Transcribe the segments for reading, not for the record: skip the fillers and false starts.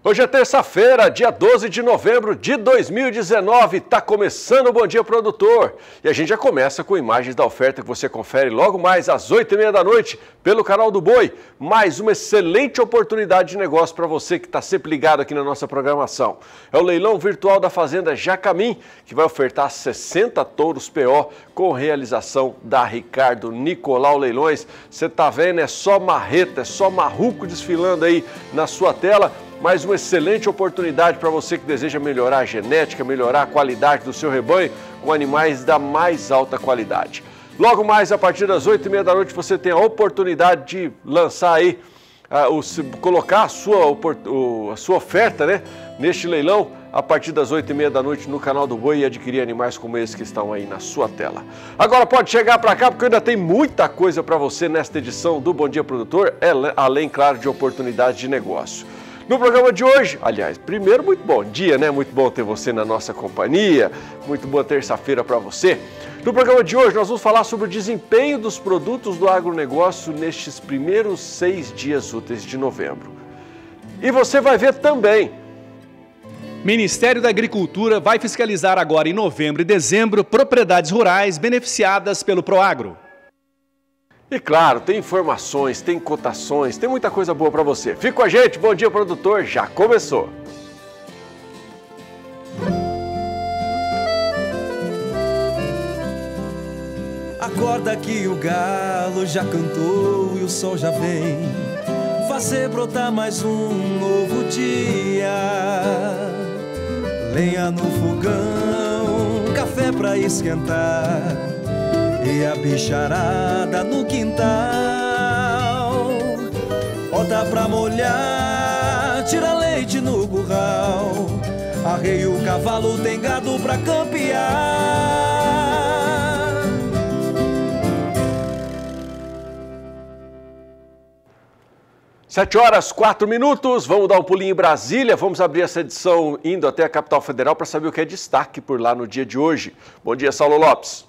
Hoje é terça-feira, dia 12 de novembro de 2019, está começando o Bom Dia Produtor. E a gente já começa com imagens da oferta que você confere logo mais às 8h30 da noite pelo canal do Boi. Mais uma excelente oportunidade de negócio para você que está sempre ligado aqui na nossa programação. É o leilão virtual da Fazenda Jacamim, que vai ofertar 60 touros PO com realização da Ricardo Nicolau Leilões. Você está vendo, é só marreta, é só marruco desfilando aí na sua tela. Mais uma excelente oportunidade para você que deseja melhorar a genética, melhorar a qualidade do seu rebanho com animais da mais alta qualidade. Logo mais, a partir das 8h30 da noite, você tem a oportunidade de lançar aí, colocar a sua oferta, né, neste leilão, a partir das 8h30 da noite no canal do Boi e adquirir animais como esses que estão aí na sua tela. Agora pode chegar para cá, porque ainda tem muita coisa para você nesta edição do Bom Dia Produtor, além, claro, de oportunidades de negócio. No programa de hoje, aliás, primeiro, muito bom dia, né? Muito bom ter você na nossa companhia, muito boa terça-feira para você. No programa de hoje, nós vamos falar sobre o desempenho dos produtos do agronegócio nestes primeiros 6 dias úteis de novembro. E você vai ver também. Ministério da Agricultura vai fiscalizar agora em novembro e dezembro propriedades rurais beneficiadas pelo Proagro. E claro, tem informações, tem cotações, tem muita coisa boa para você. Fica com a gente, Bom Dia Produtor, já começou! Acorda que o galo já cantou e o sol já vem fazer brotar mais um novo dia. Lenha no fogão, café pra esquentar e a bicharada no quintal. Bota pra molhar, tira leite no curral. Arreia o cavalo, tem gado pra campear. 7h04, vamos dar um pulinho em Brasília, vamos abrir essa edição indo até a capital federal para saber o que é destaque por lá no dia de hoje. Bom dia, Saulo Lopes.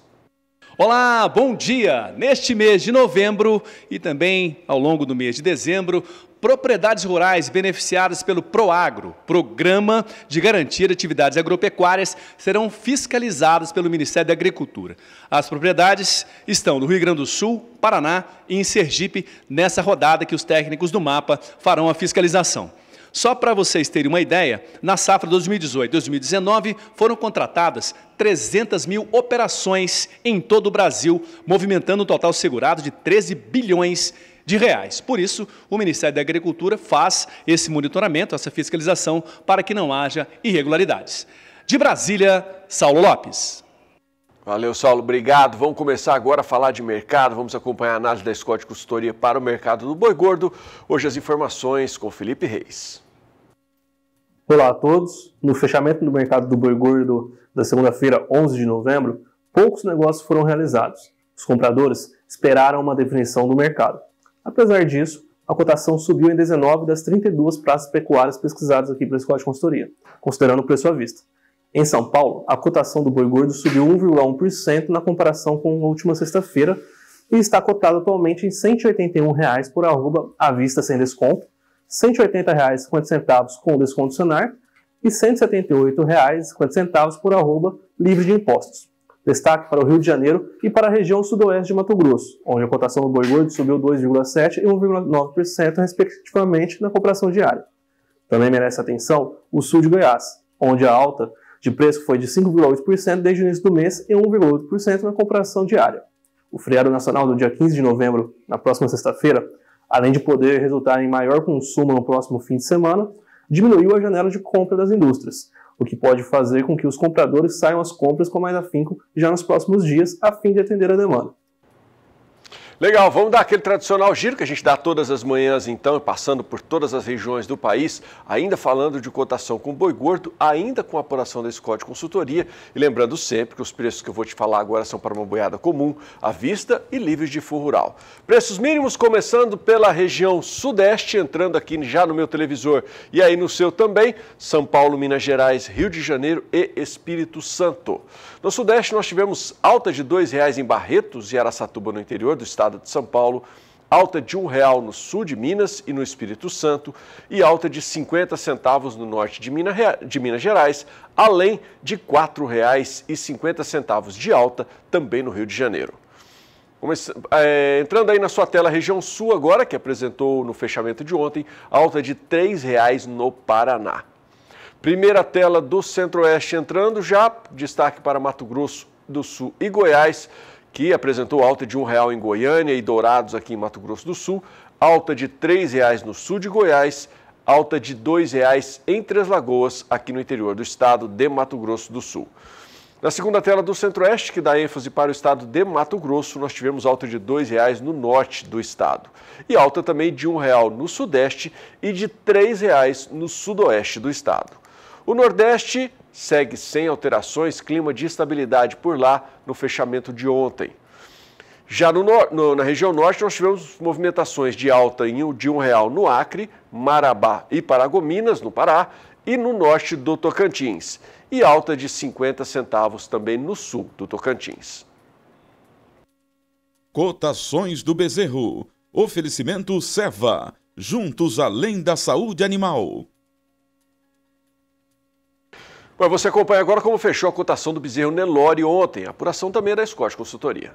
Olá, bom dia! Neste mês de novembro e também ao longo do mês de dezembro, propriedades rurais beneficiadas pelo Proagro, Programa de Garantia de Atividades Agropecuárias, serão fiscalizadas pelo Ministério da Agricultura. As propriedades estão no Rio Grande do Sul, Paraná e em Sergipe, nessa rodada que os técnicos do MAPA farão a fiscalização. Só para vocês terem uma ideia, na safra 2018-2019 foram contratadas 300 mil operações em todo o Brasil, movimentando um total segurado de 13 bilhões de reais. Por isso, o Ministério da Agricultura faz esse monitoramento, essa fiscalização, para que não haja irregularidades. De Brasília, Saulo Lopes. Valeu, Saulo, obrigado. Vamos começar agora a falar de mercado, vamos acompanhar a análise da Scott Consultoria para o mercado do boi gordo. Hoje as informações com Felipe Reis. Olá a todos. No fechamento do mercado do boi gordo da segunda-feira, 11 de novembro, poucos negócios foram realizados. Os compradores esperaram uma definição do mercado. Apesar disso, a cotação subiu em 19 das 32 praças pecuárias pesquisadas aqui pela Scott Consultoria, considerando o preço à vista. Em São Paulo, a cotação do boi gordo subiu 1,1% na comparação com a última sexta-feira e está cotado atualmente em R$ 181 por arroba à vista sem desconto, R$ 180,50 com desconto Senar e R$ 178,50 por arroba livre de impostos. Destaque para o Rio de Janeiro e para a região sudoeste de Mato Grosso, onde a cotação do boi gordo subiu 2,7% e 1,9% respectivamente na comparação diária. Também merece atenção o sul de Goiás, onde a alta de preço foi de 5,8% desde o início do mês e 1,8% na comparação diária. O feriado nacional do dia 15 de novembro, na próxima sexta-feira, além de poder resultar em maior consumo no próximo fim de semana, diminuiu a janela de compra das indústrias, o que pode fazer com que os compradores saiam às compras com mais afinco já nos próximos dias, a fim de atender a demanda. Legal, vamos dar aquele tradicional giro que a gente dá todas as manhãs, então, passando por todas as regiões do país, ainda falando de cotação com boi gordo, ainda com a apuração da Scott Consultoria. E lembrando sempre que os preços que eu vou te falar agora são para uma boiada comum, à vista e livres de furo rural. Preços mínimos começando pela região sudeste, entrando aqui já no meu televisor e aí no seu também, São Paulo, Minas Gerais, Rio de Janeiro e Espírito Santo. No sudeste nós tivemos alta de R$ 2,00 em Barretos e Araçatuba no interior do estado de São Paulo, alta de R$1 no sul de Minas e no Espírito Santo e alta de 50 centavos no norte de Minas Gerais, além de R$ 4,50 de alta também no Rio de Janeiro. Entrando aí na sua tela, a região sul agora, que apresentou no fechamento de ontem, alta de R$ 3,00 no Paraná. Primeira tela do Centro-Oeste entrando já, destaque para Mato Grosso do Sul e Goiás, que apresentou alta de R$1 em Goiânia e Dourados aqui em Mato Grosso do Sul, alta de R$ 3,00 no sul de Goiás, alta de R$ 2,00 em Três Lagoas, aqui no interior do estado de Mato Grosso do Sul. Na segunda tela do Centro-Oeste, que dá ênfase para o estado de Mato Grosso, nós tivemos alta de R$ 2,00 no norte do estado. E alta também de R$1 no Sudeste e de R$ 3,00 no Sudoeste do estado. O Nordeste segue sem alterações, clima de estabilidade por lá no fechamento de ontem. Já na região norte, nós tivemos movimentações de alta de R$1 no Acre, Marabá e Paragominas, no Pará, e no norte do Tocantins. E alta de 50 centavos também no sul do Tocantins. Cotações do bezerro. Oferecimento Ceva. Juntos além da saúde animal. Mas você acompanha agora como fechou a cotação do bezerro Nelore ontem. A apuração também é da Scott Consultoria.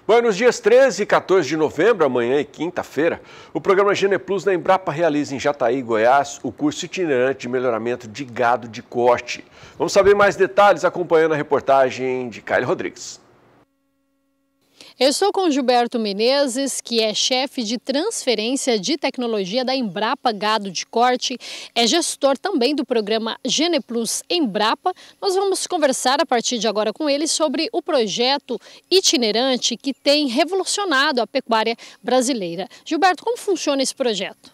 Bom, nos dias 13 e 14 de novembro, amanhã e quinta-feira, o programa GenePlus da Embrapa realiza em Jataí, Goiás, o curso itinerante de melhoramento de gado de corte. Vamos saber mais detalhes acompanhando a reportagem de Kylie Rodrigues. Eu estou com o Gilberto Menezes, que é chefe de transferência de tecnologia da Embrapa Gado de Corte, é gestor também do programa GenePlus Embrapa. Nós vamos conversar a partir de agora com ele sobre o projeto itinerante que tem revolucionado a pecuária brasileira. Gilberto, como funciona esse projeto?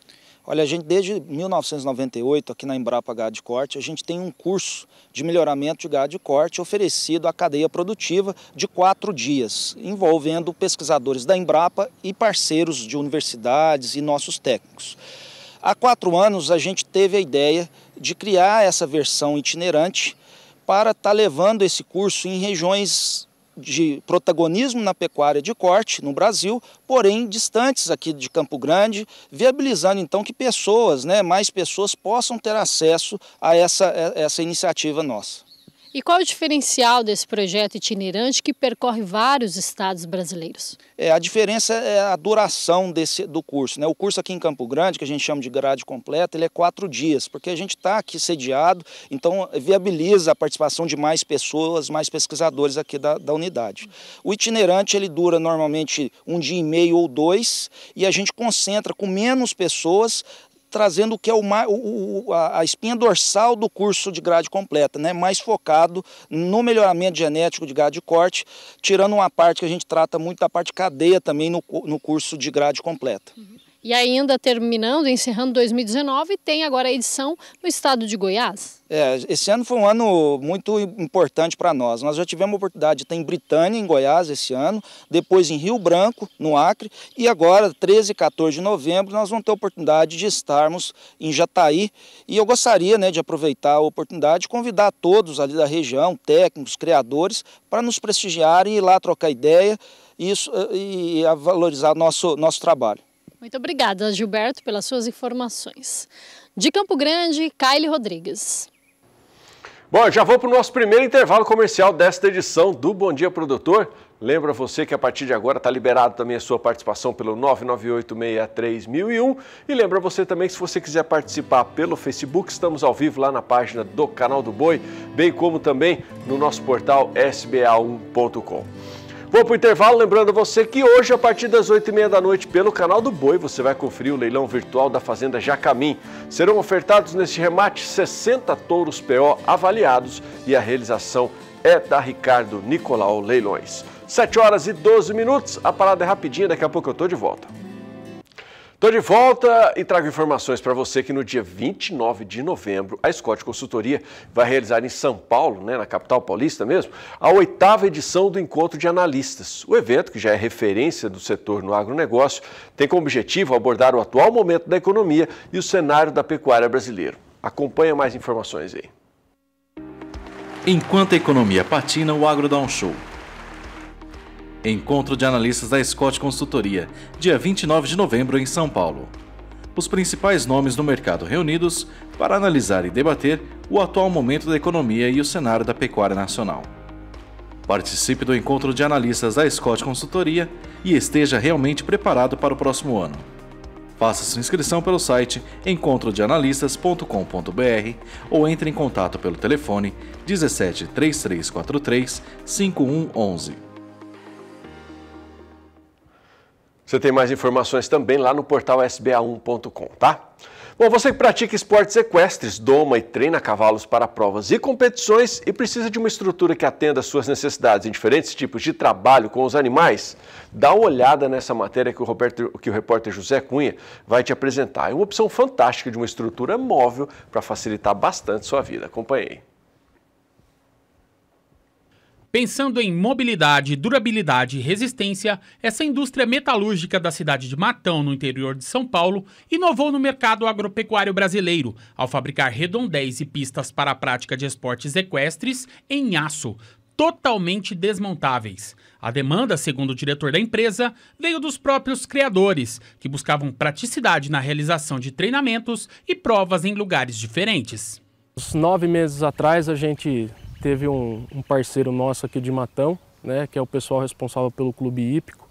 Olha, a gente desde 1998, aqui na Embrapa Gado de Corte, a gente tem um curso de melhoramento de gado de corte oferecido à cadeia produtiva de 4 dias, envolvendo pesquisadores da Embrapa e parceiros de universidades e nossos técnicos. Há 4 anos a gente teve a ideia de criar essa versão itinerante para estar levando esse curso em regiões de protagonismo na pecuária de corte no Brasil, porém distantes aqui de Campo Grande, viabilizando então que pessoas, mais pessoas possam ter acesso a essa iniciativa nossa. E qual é o diferencial desse projeto itinerante que percorre vários estados brasileiros? A diferença é a duração do curso. O curso aqui em Campo Grande, que a gente chama de grade completa, ele é 4 dias, porque a gente está aqui sediado, então viabiliza a participação de mais pessoas, mais pesquisadores aqui da unidade. O itinerante ele dura normalmente 1 dia e meio ou 2, e a gente concentra com menos pessoas, trazendo o que é a espinha dorsal do curso de grade completa, mais focado no melhoramento genético de gado de corte, tirando uma parte que a gente trata muito da parte de cadeia também no curso de grade completa. E ainda encerrando 2019, tem agora a edição no estado de Goiás? Esse ano foi um ano muito importante para nós. Nós já tivemos a oportunidade de estar em Britânia, em Goiás, esse ano, depois em Rio Branco, no Acre, e agora, 13 e 14 de novembro, nós vamos ter a oportunidade de estarmos em Jataí. E eu gostaria de aproveitar a oportunidade de convidar todos ali da região, técnicos, criadores, para nos prestigiarem e ir lá trocar ideia e valorizar nosso trabalho. Muito obrigada, Gilberto, pelas suas informações. De Campo Grande, Kylie Rodrigues. Bom, já vou para o nosso primeiro intervalo comercial desta edição do Bom Dia Produtor. Lembra você que a partir de agora está liberado também a sua participação pelo 998631001. E lembra você também que se você quiser participar pelo Facebook, estamos ao vivo lá na página do Canal do Boi, bem como também no nosso portal sba1.com. Vou para o intervalo, lembrando você que hoje, a partir das 8h30 da noite, pelo canal do Boi, você vai conferir o leilão virtual da Fazenda Jacamim. Serão ofertados neste remate 60 touros PO avaliados e a realização é da Ricardo Nicolau Leilões. 7h12, a parada é rapidinha, daqui a pouco eu estou de volta. Estou de volta e trago informações para você que no dia 29 de novembro, a Scott Consultoria vai realizar em São Paulo, na capital paulista mesmo, a 8ª edição do Encontro de Analistas. O evento, que já é referência do setor no agronegócio, tem como objetivo abordar o atual momento da economia e o cenário da pecuária brasileira. Acompanha mais informações aí. Enquanto a economia patina, o agro dá um show. Encontro de analistas da Scott Consultoria, dia 29 de novembro em São Paulo. Os principais nomes do mercado reunidos para analisar e debater o atual momento da economia e o cenário da pecuária nacional. Participe do Encontro de Analistas da Scott Consultoria e esteja realmente preparado para o próximo ano. Faça sua inscrição pelo site encontrodeanalistas.com.br ou entre em contato pelo telefone 17 3343 5111. Você tem mais informações também lá no portal sba1.com, tá? Bom, você que pratica esportes equestres, doma e treina cavalos para provas e competições e precisa de uma estrutura que atenda às suas necessidades em diferentes tipos de trabalho com os animais, dá uma olhada nessa matéria que o repórter José Cunha vai te apresentar. É uma opção fantástica de uma estrutura móvel para facilitar bastante sua vida. Acompanhe aí. Pensando em mobilidade, durabilidade e resistência, essa indústria metalúrgica da cidade de Matão, no interior de São Paulo, inovou no mercado agropecuário brasileiro ao fabricar redondéis e pistas para a prática de esportes equestres em aço, totalmente desmontáveis. A demanda, segundo o diretor da empresa, veio dos próprios criadores, que buscavam praticidade na realização de treinamentos e provas em lugares diferentes. Uns 9 meses atrás a gente teve um parceiro nosso aqui de Matão, que é o pessoal responsável pelo clube hípico,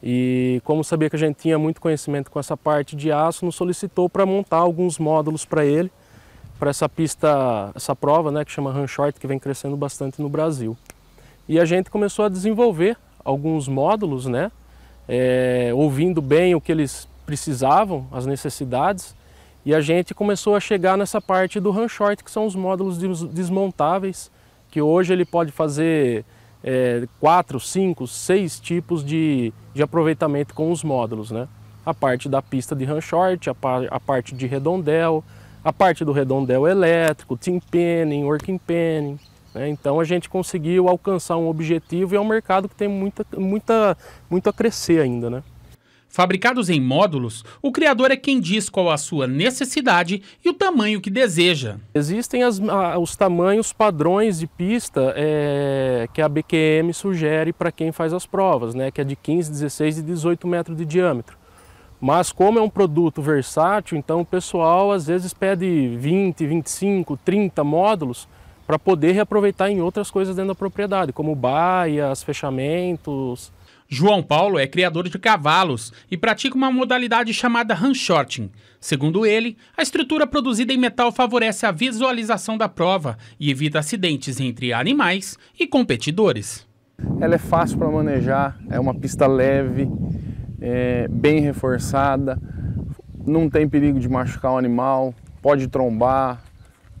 e como sabia que a gente tinha muito conhecimento com essa parte de aço, nos solicitou para montar alguns módulos para ele, para essa pista, essa prova, que chama Run Short, que vem crescendo bastante no Brasil. E a gente começou a desenvolver alguns módulos, ouvindo bem o que eles precisavam, as necessidades, e a gente começou a chegar nessa parte do Run Short, que são os módulos desmontáveis, que hoje ele pode fazer 4, 5, 6 tipos de aproveitamento com os módulos, A parte da pista de Run Short, a parte de redondel, a parte do redondel elétrico, team penning, working penning. Então a gente conseguiu alcançar um objetivo e é um mercado que tem muito a crescer ainda, Fabricados em módulos, o criador é quem diz qual a sua necessidade e o tamanho que deseja. Existem os tamanhos padrões de pista que a BQM sugere para quem faz as provas, que é de 15, 16 e 18 metros de diâmetro. Mas como é um produto versátil, então o pessoal às vezes pede 20, 25, 30 módulos para poder reaproveitar em outras coisas dentro da propriedade, como baias, fechamentos. João Paulo é criador de cavalos e pratica uma modalidade chamada handshorting. Segundo ele, a estrutura produzida em metal favorece a visualização da prova e evita acidentes entre animais e competidores. Ela é fácil para manejar, é uma pista leve, bem reforçada, não tem perigo de machucar o animal, pode trombar,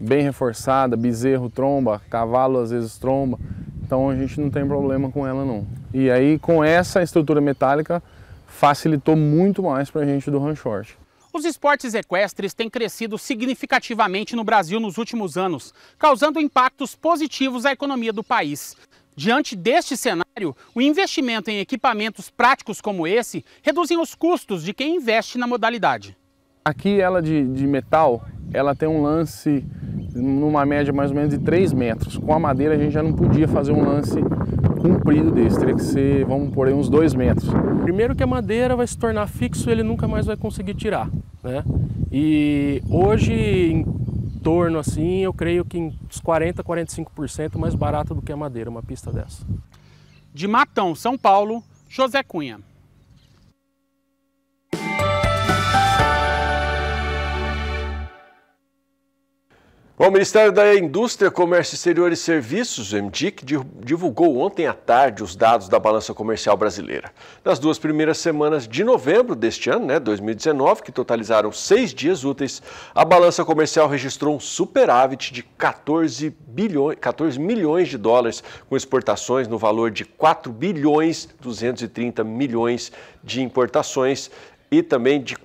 bem reforçada, bezerro tromba, cavalo às vezes tromba. Então a gente não tem problema com ela não. E aí com essa estrutura metálica facilitou muito mais para a gente do Run Short. Os esportes equestres têm crescido significativamente no Brasil nos últimos anos, causando impactos positivos à economia do país. Diante deste cenário, o investimento em equipamentos práticos como esse reduzem os custos de quem investe na modalidade. Aqui ela de metal, ela tem um lance numa média mais ou menos de 3 metros. Com a madeira a gente já não podia fazer um lance comprido desse, teria que ser, vamos por aí, uns 2 metros. Primeiro que a madeira vai se tornar fixo e ele nunca mais vai conseguir tirar, E hoje, em torno assim, eu creio que uns 40, 45% mais barato do que a madeira, uma pista dessa. De Matão, São Paulo, José Cunha. Bom, o Ministério da Indústria, Comércio Exterior e Serviços, o MDIC, divulgou ontem à tarde os dados da balança comercial brasileira. Nas 2 primeiras semanas de novembro deste ano, 2019, que totalizaram 6 dias úteis, a balança comercial registrou um superávit de 14 milhões de dólares, com exportações no valor de 4 bilhões 230 milhões de importações, e também de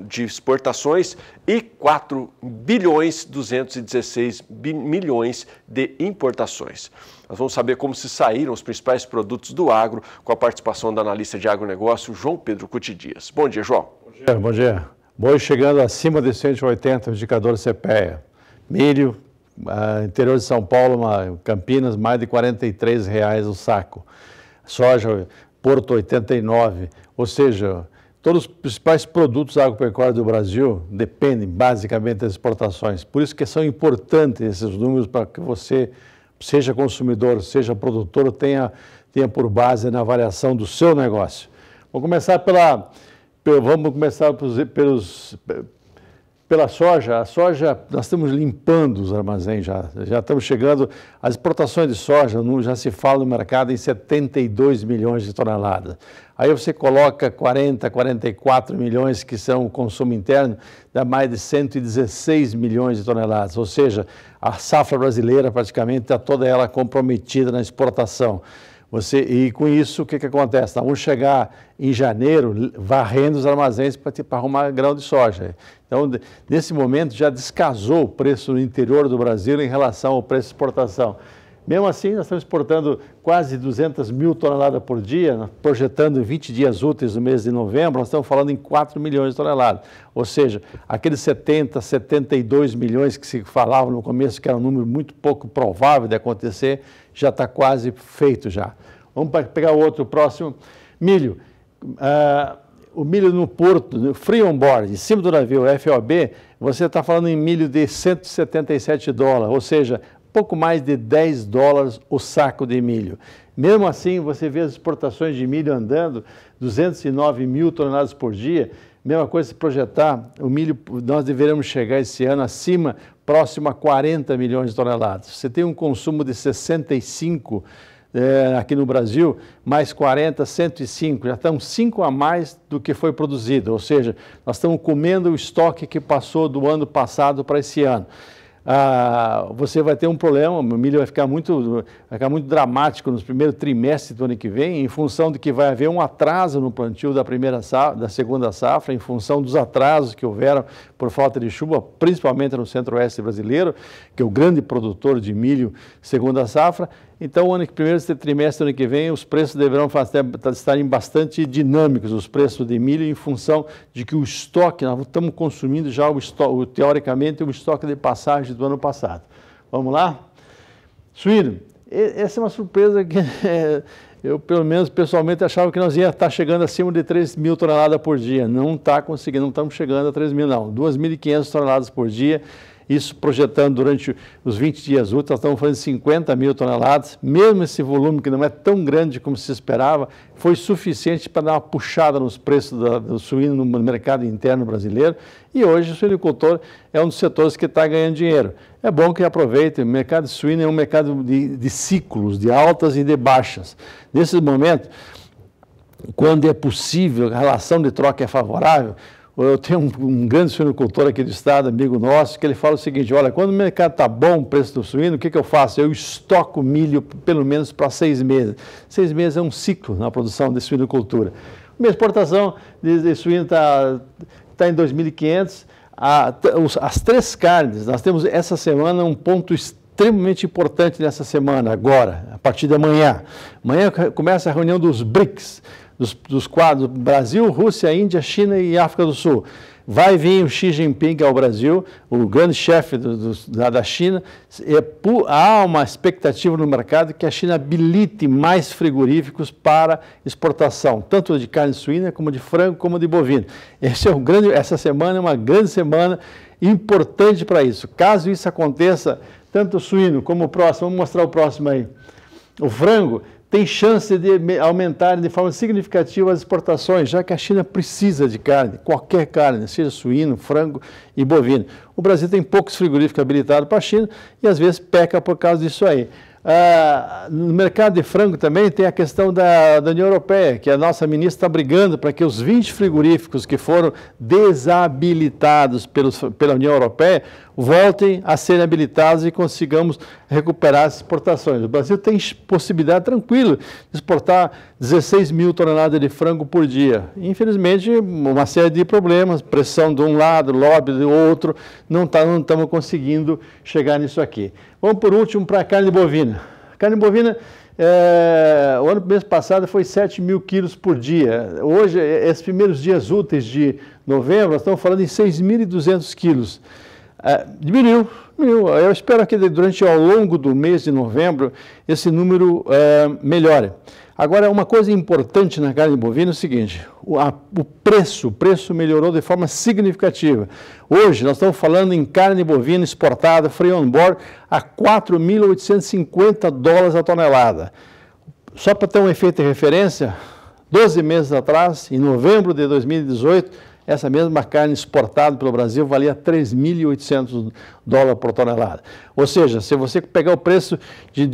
de exportações e 4 bilhões 216 milhões de importações. Nós vamos saber como se saíram os principais produtos do agro com a participação da analista de agronegócio, João Pedro Cuti Dias. Bom dia, João. Bom dia. Boi chegando acima de 180, o indicador CPEA. Milho, interior de São Paulo, Campinas, mais de R$ 43 o saco. Soja, Porto 89, ou seja, todos os principais produtos agropecuários do Brasil dependem basicamente das exportações. Por isso que são importantes esses números para que você, seja consumidor, seja produtor, tenha por base na avaliação do seu negócio. Vamos começar pela soja. A soja, nós estamos limpando os armazéns já estamos chegando, as exportações de soja, já se fala no mercado em 72 milhões de toneladas. Aí você coloca 44 milhões que são o consumo interno, dá mais de 116 milhões de toneladas, ou seja, a safra brasileira praticamente está toda ela comprometida na exportação. E com isso, o que acontece? Nós vamos chegar em janeiro varrendo os armazéns para arrumar grão de soja. Então, nesse momento, já descasou o preço no interior do Brasil em relação ao preço de exportação. Mesmo assim, nós estamos exportando quase 200 mil toneladas por dia, projetando 20 dias úteis no mês de novembro, nós estamos falando em 4 milhões de toneladas. Ou seja, aqueles 72 milhões que se falavam no começo, que era um número muito pouco provável de acontecer, já está quase feito já. Vamos pegar o próximo. Milho. O milho no porto, no free on board, em cima do navio FOB, você está falando em milho de $177, ou seja, pouco mais de $10 o saco de milho. Mesmo assim, você vê as exportações de milho andando, 209 mil toneladas por dia. Mesma coisa se projetar, o milho, nós deveremos chegar esse ano próximo a 40 milhões de toneladas. Você tem um consumo de 65 aqui no Brasil, mais 40, 105, já estão 5 a mais do que foi produzido, ou seja, nós estamos comendo o estoque que passou do ano passado para esse ano. Você vai ter um problema, o milho vai ficar muito dramático nos primeiros trimestres do ano que vem, em função de que vai haver um atraso no plantio da segunda safra, em função dos atrasos que houveram por falta de chuva, principalmente no centro-oeste brasileiro, que é o grande produtor de milho segunda safra. Então, o primeiro trimestre do ano que vem, os preços deverão estarem bastante dinâmicos, os preços de milho, em função de que o estoque, nós estamos consumindo já teoricamente o estoque de passagem do ano passado. Vamos lá? Suíno. Essa é uma surpresa que eu, pelo menos, pessoalmente, achava que nós ia estar chegando acima de 3 mil toneladas por dia. Não está conseguindo, não estamos chegando a 3 mil, não. 2.500 toneladas por dia. Isso projetando durante os 20 dias úteis, nós estamos falando de 50 mil toneladas. Mesmo esse volume, que não é tão grande como se esperava, foi suficiente para dar uma puxada nos preços do suíno no mercado interno brasileiro. E hoje o suinicultor é um dos setores que está ganhando dinheiro. É bom que aproveitem. O mercado de suíno é um mercado de ciclos, de altas e de baixas. Nesse momento, quando é possível, a relação de troca é favorável. Eu tenho um grande suinocultor aqui do estado, amigo nosso, que ele fala o seguinte: olha, quando o mercado está bom, o preço do suíno, o que eu faço? Eu estoco milho pelo menos para 6 meses. 6 meses é um ciclo na produção de suinocultura. Minha exportação de suíno está em 2.500. As 3 carnes, nós temos essa semana um ponto extremamente importante nessa semana, agora, a partir de amanhã. Amanhã começa a reunião dos BRICS, dos quadros Brasil, Rússia, Índia, China e África do Sul. Vai vir o Xi Jinping ao Brasil, o grande chefe da China. Há uma expectativa no mercado que a China habilite mais frigoríficos para exportação, tanto de carne suína, como de frango, como de bovino. Essa semana é uma grande semana importante para isso. Caso isso aconteça, tanto o suíno como o próximo, vamos mostrar o próximo aí. O frango tem chance de aumentar de forma significativa as exportações, já que a China precisa de carne, qualquer carne, seja suíno, frango e bovino. O Brasil tem poucos frigoríficos habilitados para a China e às vezes peca por causa disso aí. No mercado de frango também tem a questão da União Europeia, que a nossa ministra está brigando para que os 20 frigoríficos que foram desabilitados pela União Europeia voltem a serem habilitados e consigamos recuperar as exportações. O Brasil tem possibilidade tranquila de exportar 16 mil toneladas de frango por dia. Infelizmente, uma série de problemas, pressão de um lado, lobby do outro, não estamos conseguindo chegar nisso aqui. Vamos por último para a carne bovina. A carne bovina, o mês passado foi 7 mil quilos por dia. Hoje, esses primeiros dias úteis de novembro, nós estamos falando em 6.200 quilos. Diminuiu. Eu espero que durante ao longo do mês de novembro esse número melhore. Agora, uma coisa importante na carne bovina é o seguinte, o preço melhorou de forma significativa. Hoje nós estamos falando em carne bovina exportada, free on board, a $4.850 a tonelada. Só para ter um efeito de referência, 12 meses atrás, em novembro de 2018, essa mesma carne exportada pelo Brasil valia $3.800 por tonelada. Ou seja, se você pegar o preço de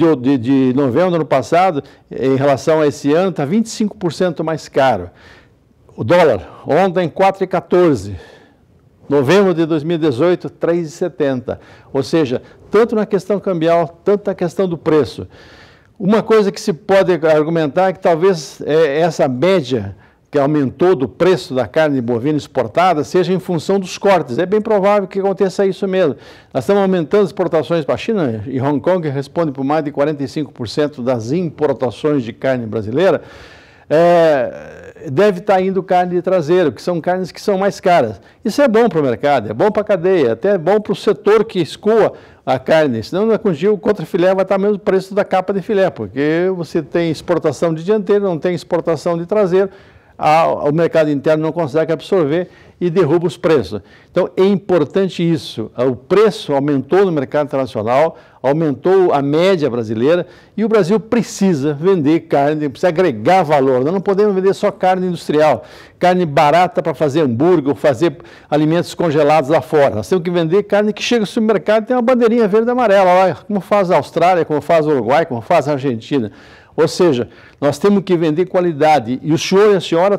novembro do ano passado, em relação a esse ano, está 25% mais caro. O dólar, ontem, 4,14. Novembro de 2018, 3,70. Ou seja, tanto na questão cambial, tanto na questão do preço. Uma coisa que se pode argumentar é que talvez essa média que aumentou do preço da carne bovina exportada seja em função dos cortes. É bem provável que aconteça isso mesmo. Nós estamos aumentando as exportações para a China e Hong Kong responde por mais de 45% das importações de carne brasileira. Deve estar indo carne de traseiro, que são carnes que são mais caras. Isso é bom para o mercado, é bom para a cadeia, até é bom para o setor que escoa a carne, senão o contrafilé vai estar mesmo o preço da capa de filé, porque você tem exportação de dianteiro, não tem exportação de traseiro, o mercado interno não consegue absorver e derruba os preços. Então, é importante isso. O preço aumentou no mercado internacional, aumentou a média brasileira e o Brasil precisa vender carne, precisa agregar valor. Nós não podemos vender só carne industrial, carne barata para fazer hambúrguer, fazer alimentos congelados lá fora. Nós temos que vender carne que chega no supermercado e tem uma bandeirinha verde e amarela, lá, como faz a Austrália, como faz o Uruguai, como faz a Argentina. Ou seja, nós temos que vender qualidade e o senhor e a senhora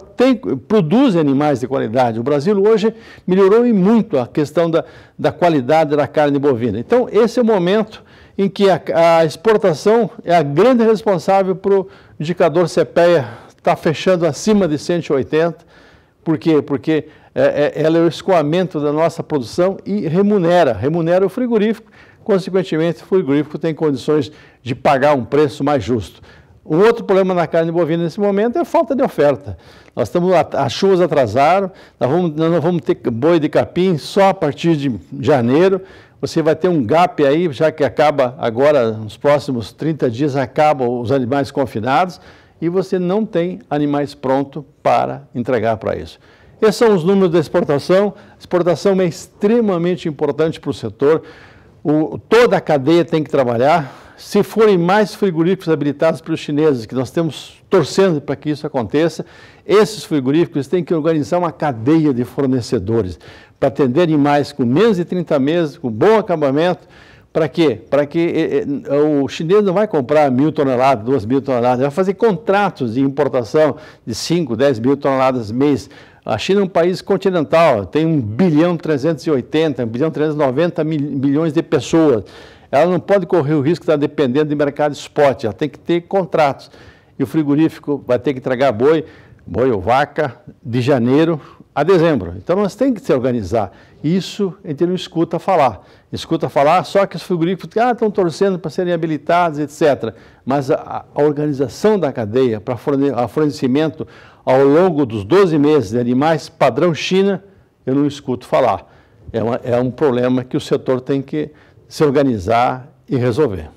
produzem animais de qualidade. O Brasil hoje melhorou muito a questão da qualidade da carne bovina. Então, esse é o momento em que a exportação é a grande responsável para o indicador CPEA estar fechando acima de 180. Por quê? Porque ela é o escoamento da nossa produção e remunera o frigorífico. Consequentemente, o frigorífico tem condições de pagar um preço mais justo. Um outro problema na carne bovina nesse momento é a falta de oferta. As chuvas atrasaram, nós vamos ter boi de capim só a partir de janeiro. Você vai ter um gap aí, já que acaba agora, nos próximos 30 dias, acabam os animais confinados e você não tem animais prontos para entregar para isso. Esses são os números da exportação. A exportação é extremamente importante para o setor. Toda a cadeia tem que trabalhar. Se forem mais frigoríficos habilitados pelos chineses, que nós estamos torcendo para que isso aconteça, esses frigoríficos têm que organizar uma cadeia de fornecedores para atender animais com menos de 30 meses, com bom acabamento. Para quê? Para que o chinês não vai comprar 1.000 toneladas, 2.000 toneladas, vai fazer contratos de importação de 5, 10 mil toneladas mês. A China é um país continental, tem 1.380, 1.390 milhões de pessoas. Ela não pode correr o risco de estar dependendo de mercado spot, ela tem que ter contratos. E o frigorífico vai ter que entregar boi ou vaca, de janeiro a dezembro. Então, nós temos que se organizar. Isso a gente não escuta falar. Escuta falar só que os frigoríficos estão torcendo para serem habilitados, etc. Mas a organização da cadeia para fornecimento ao longo dos 12 meses de animais padrão China, eu não escuto falar. É um problema que o setor tem que se organizar e resolver.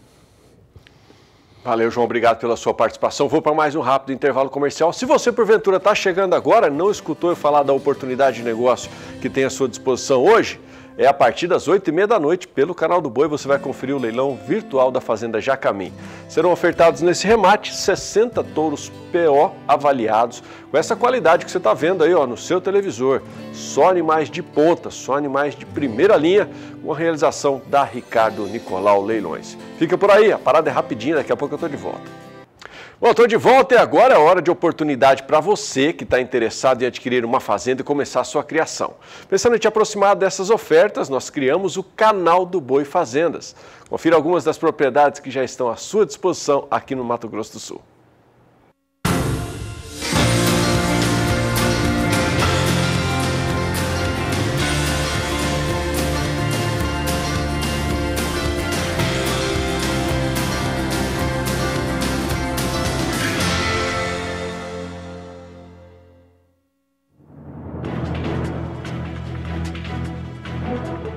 Valeu, João, obrigado pela sua participação. Vou para mais um rápido intervalo comercial. Se você, porventura, está chegando agora, não escutou eu falar da oportunidade de negócio que tem à sua disposição hoje, é a partir das 8h30 da noite. Pelo Canal do Boi você vai conferir o leilão virtual da Fazenda Jacamim. Serão ofertados nesse remate 60 touros PO avaliados com essa qualidade que você está vendo aí no seu televisor. Só animais de ponta, só animais de primeira linha, com a realização da Ricardo Nicolau Leilões. Fica por aí, a parada é rapidinha, daqui a pouco eu estou de volta. Bom, estou de volta e agora é hora de oportunidade para você que está interessado em adquirir uma fazenda e começar a sua criação. Pensando em te aproximar dessas ofertas, nós criamos o Canal do Boi Fazendas. Confira algumas das propriedades que já estão à sua disposição aqui no Mato Grosso do Sul.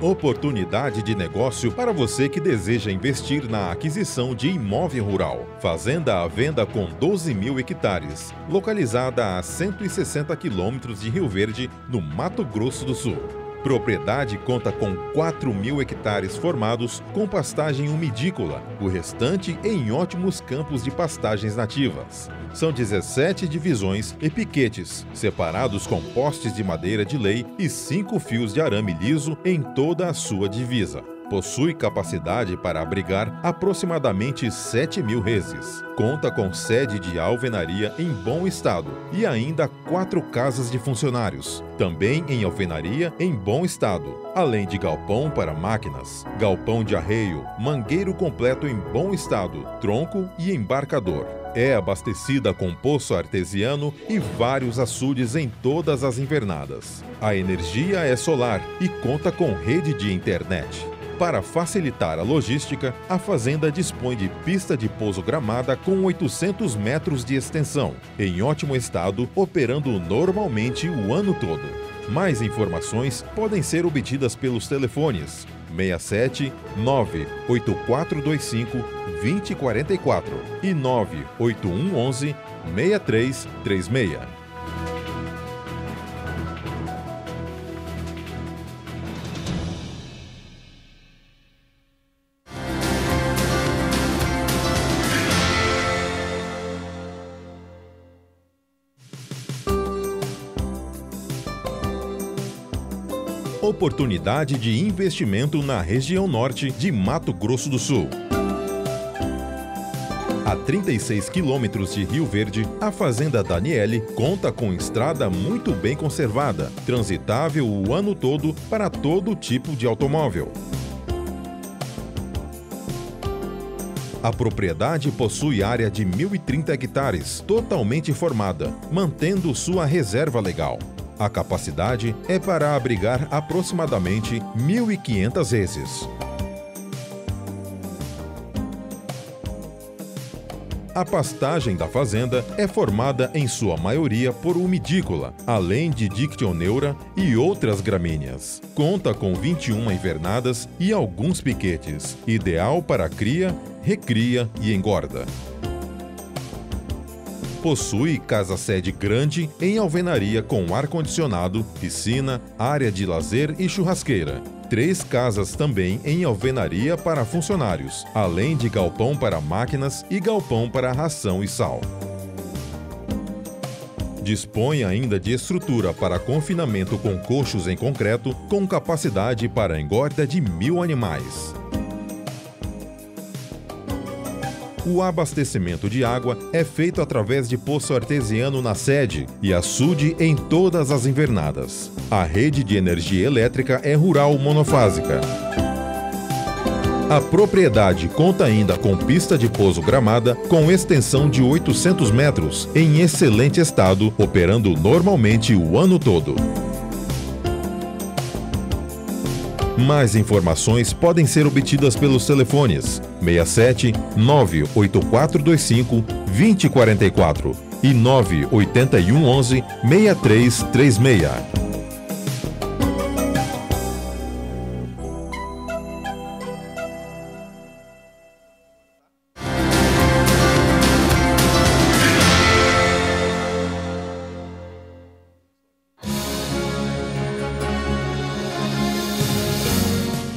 Oportunidade de negócio para você que deseja investir na aquisição de imóvel rural. Fazenda à venda com 12.000 hectares, localizada a 160 quilômetros de Rio Verde, no Mato Grosso do Sul. Propriedade conta com 4.000 hectares formados com pastagem umidícola, o restante em ótimos campos de pastagens nativas. São 17 divisões e piquetes, separados com postes de madeira de lei e 5 fios de arame liso em toda a sua divisa. Possui capacidade para abrigar aproximadamente 7.000 reses. Conta com sede de alvenaria em bom estado e ainda 4 casas de funcionários, também em alvenaria em bom estado, além de galpão para máquinas, galpão de arreio, mangueiro completo em bom estado, tronco e embarcador. É abastecida com poço artesiano e vários açudes em todas as invernadas. A energia é solar e conta com rede de internet. Para facilitar a logística, a fazenda dispõe de pista de pouso gramada com 800 metros de extensão, em ótimo estado, operando normalmente o ano todo. Mais informações podem ser obtidas pelos telefones 67 98425 2044 e 98111 6336. Oportunidade de investimento na região norte de Mato Grosso do Sul. A 36 quilômetros de Rio Verde, a Fazenda Daniele conta com estrada muito bem conservada, transitável o ano todo para todo tipo de automóvel. A propriedade possui área de 1.030 hectares, totalmente formada, mantendo sua reserva legal. A capacidade é para abrigar aproximadamente 1.500 reses. A pastagem da fazenda é formada em sua maioria por umidícola, além de dictioneura e outras gramíneas. Conta com 21 invernadas e alguns piquetes, ideal para cria, recria e engorda. Possui casa-sede grande em alvenaria com ar-condicionado, piscina, área de lazer e churrasqueira. 3 casas também em alvenaria para funcionários, além de galpão para máquinas e galpão para ração e sal. Dispõe ainda de estrutura para confinamento com coxos em concreto, com capacidade para engorda de 1.000 animais. O abastecimento de água é feito através de poço artesiano na sede e açude em todas as invernadas. A rede de energia elétrica é rural monofásica. A propriedade conta ainda com pista de pouso gramada com extensão de 800 metros, em excelente estado, operando normalmente o ano todo. Mais informações podem ser obtidas pelos telefones 67 98425 2044 e 98111 6336.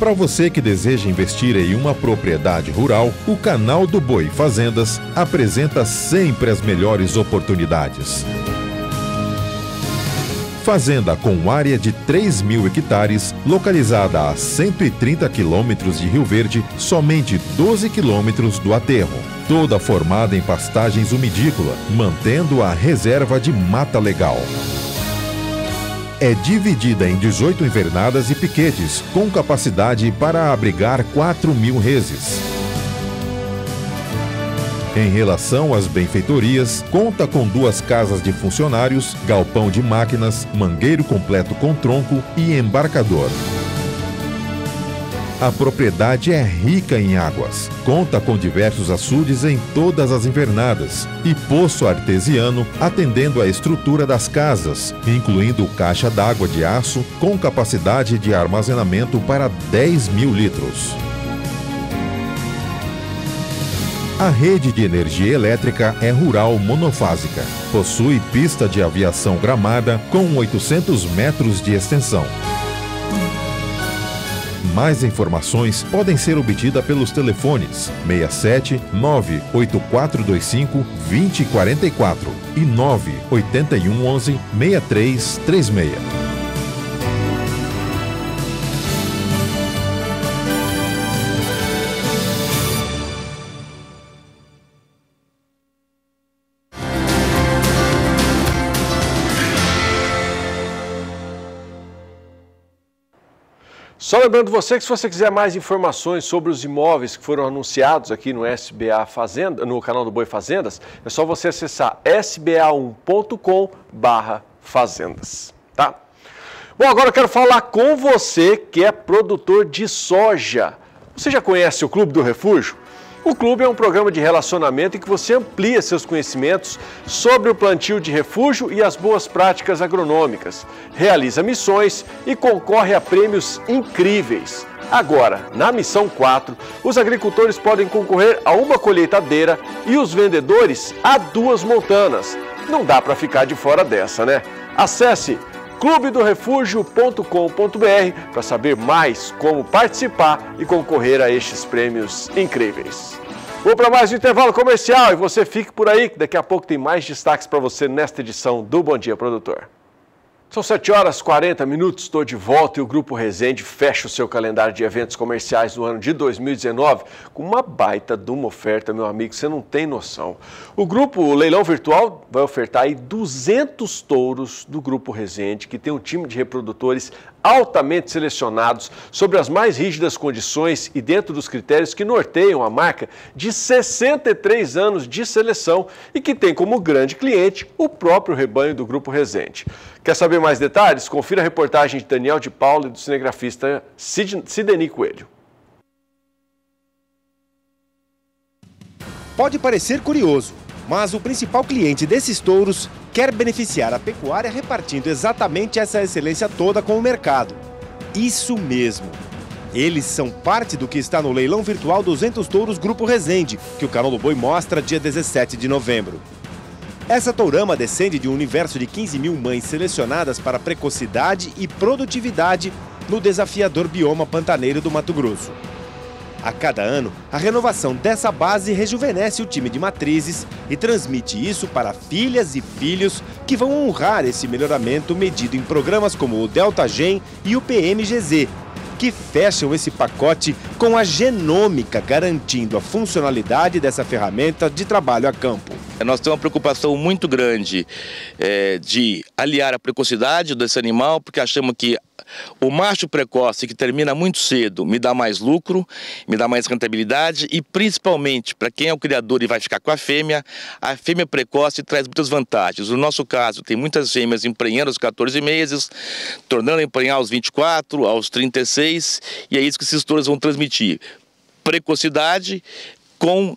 Para você que deseja investir em uma propriedade rural, o canal do Boi Fazendas apresenta sempre as melhores oportunidades. Fazenda com área de 3.000 hectares, localizada a 130 quilômetros de Rio Verde, somente 12 quilômetros do aterro. Toda formada em pastagens umidícola, mantendo a reserva de mata legal. É dividida em 18 invernadas e piquetes, com capacidade para abrigar 4.000 reses. Em relação às benfeitorias, conta com 2 casas de funcionários, galpão de máquinas, mangueiro completo com tronco e embarcador. A propriedade é rica em águas. Conta com diversos açudes em todas as invernadas e poço artesiano atendendo à estrutura das casas, incluindo caixa d'água de aço com capacidade de armazenamento para 10.000 litros. A rede de energia elétrica é rural monofásica. Possui pista de aviação gramada com 800 metros de extensão. Mais informações podem ser obtidas pelos telefones 67 98425 2044 e 98111 6336. Só lembrando você que se você quiser mais informações sobre os imóveis que foram anunciados aqui no SBA Fazenda, no canal do Boi Fazendas, é só você acessar sba1.com/fazendas, tá? Bom, agora eu quero falar com você que é produtor de soja. Você já conhece o Clube do Refúgio? O clube é um programa de relacionamento em que você amplia seus conhecimentos sobre o plantio de refúgio e as boas práticas agronômicas, realiza missões e concorre a prêmios incríveis. Agora, na missão 4, os agricultores podem concorrer a uma colheitadeira e os vendedores a 2 montanas. Não dá para ficar de fora dessa, né? Acesse clubedorefugio.com.br para saber mais como participar e concorrer a estes prêmios incríveis. Vou para mais um intervalo comercial e você fique por aí, que daqui a pouco tem mais destaques para você nesta edição do Bom Dia Produtor. São 7h40, estou de volta e o Grupo Resende fecha o seu calendário de eventos comerciais no ano de 2019 com uma baita de uma oferta, meu amigo, você não tem noção. O Grupo Leilão Virtual vai ofertar aí 200 touros do Grupo Resende, que tem um time de reprodutores altamente selecionados sobre as mais rígidas condições e dentro dos critérios que norteiam a marca de 63 anos de seleção e que tem como grande cliente o próprio rebanho do Grupo Resende. Quer saber mais detalhes? Confira a reportagem de Daniel de Paula e do cinegrafista Sidney Coelho. Pode parecer curioso, mas o principal cliente desses touros quer beneficiar a pecuária repartindo exatamente essa excelência toda com o mercado. Isso mesmo. Eles são parte do que está no leilão virtual 200 touros Grupo Resende, que o Canal do Boi mostra dia 17 de novembro. Essa tourama descende de um universo de 15.000 mães selecionadas para precocidade e produtividade no desafiador bioma pantaneiro do Mato Grosso. A cada ano, a renovação dessa base rejuvenesce o time de matrizes e transmite isso para filhas e filhos que vão honrar esse melhoramento medido em programas como o Delta Gen e o PMGZ, que fecham esse pacote com a genômica, garantindo a funcionalidade dessa ferramenta de trabalho a campo. Nós temos uma preocupação muito grande de aliar a precocidade desse animal, porque achamos que o macho precoce que termina muito cedo me dá mais lucro, me dá mais rentabilidade e principalmente para quem é o criador e vai ficar com a fêmea precoce traz muitas vantagens. No nosso caso, tem muitas fêmeas emprenhando aos 14 meses, tornando a emprenhar aos 24, aos 36 e é isso que esses touros vão transmitir. Precocidade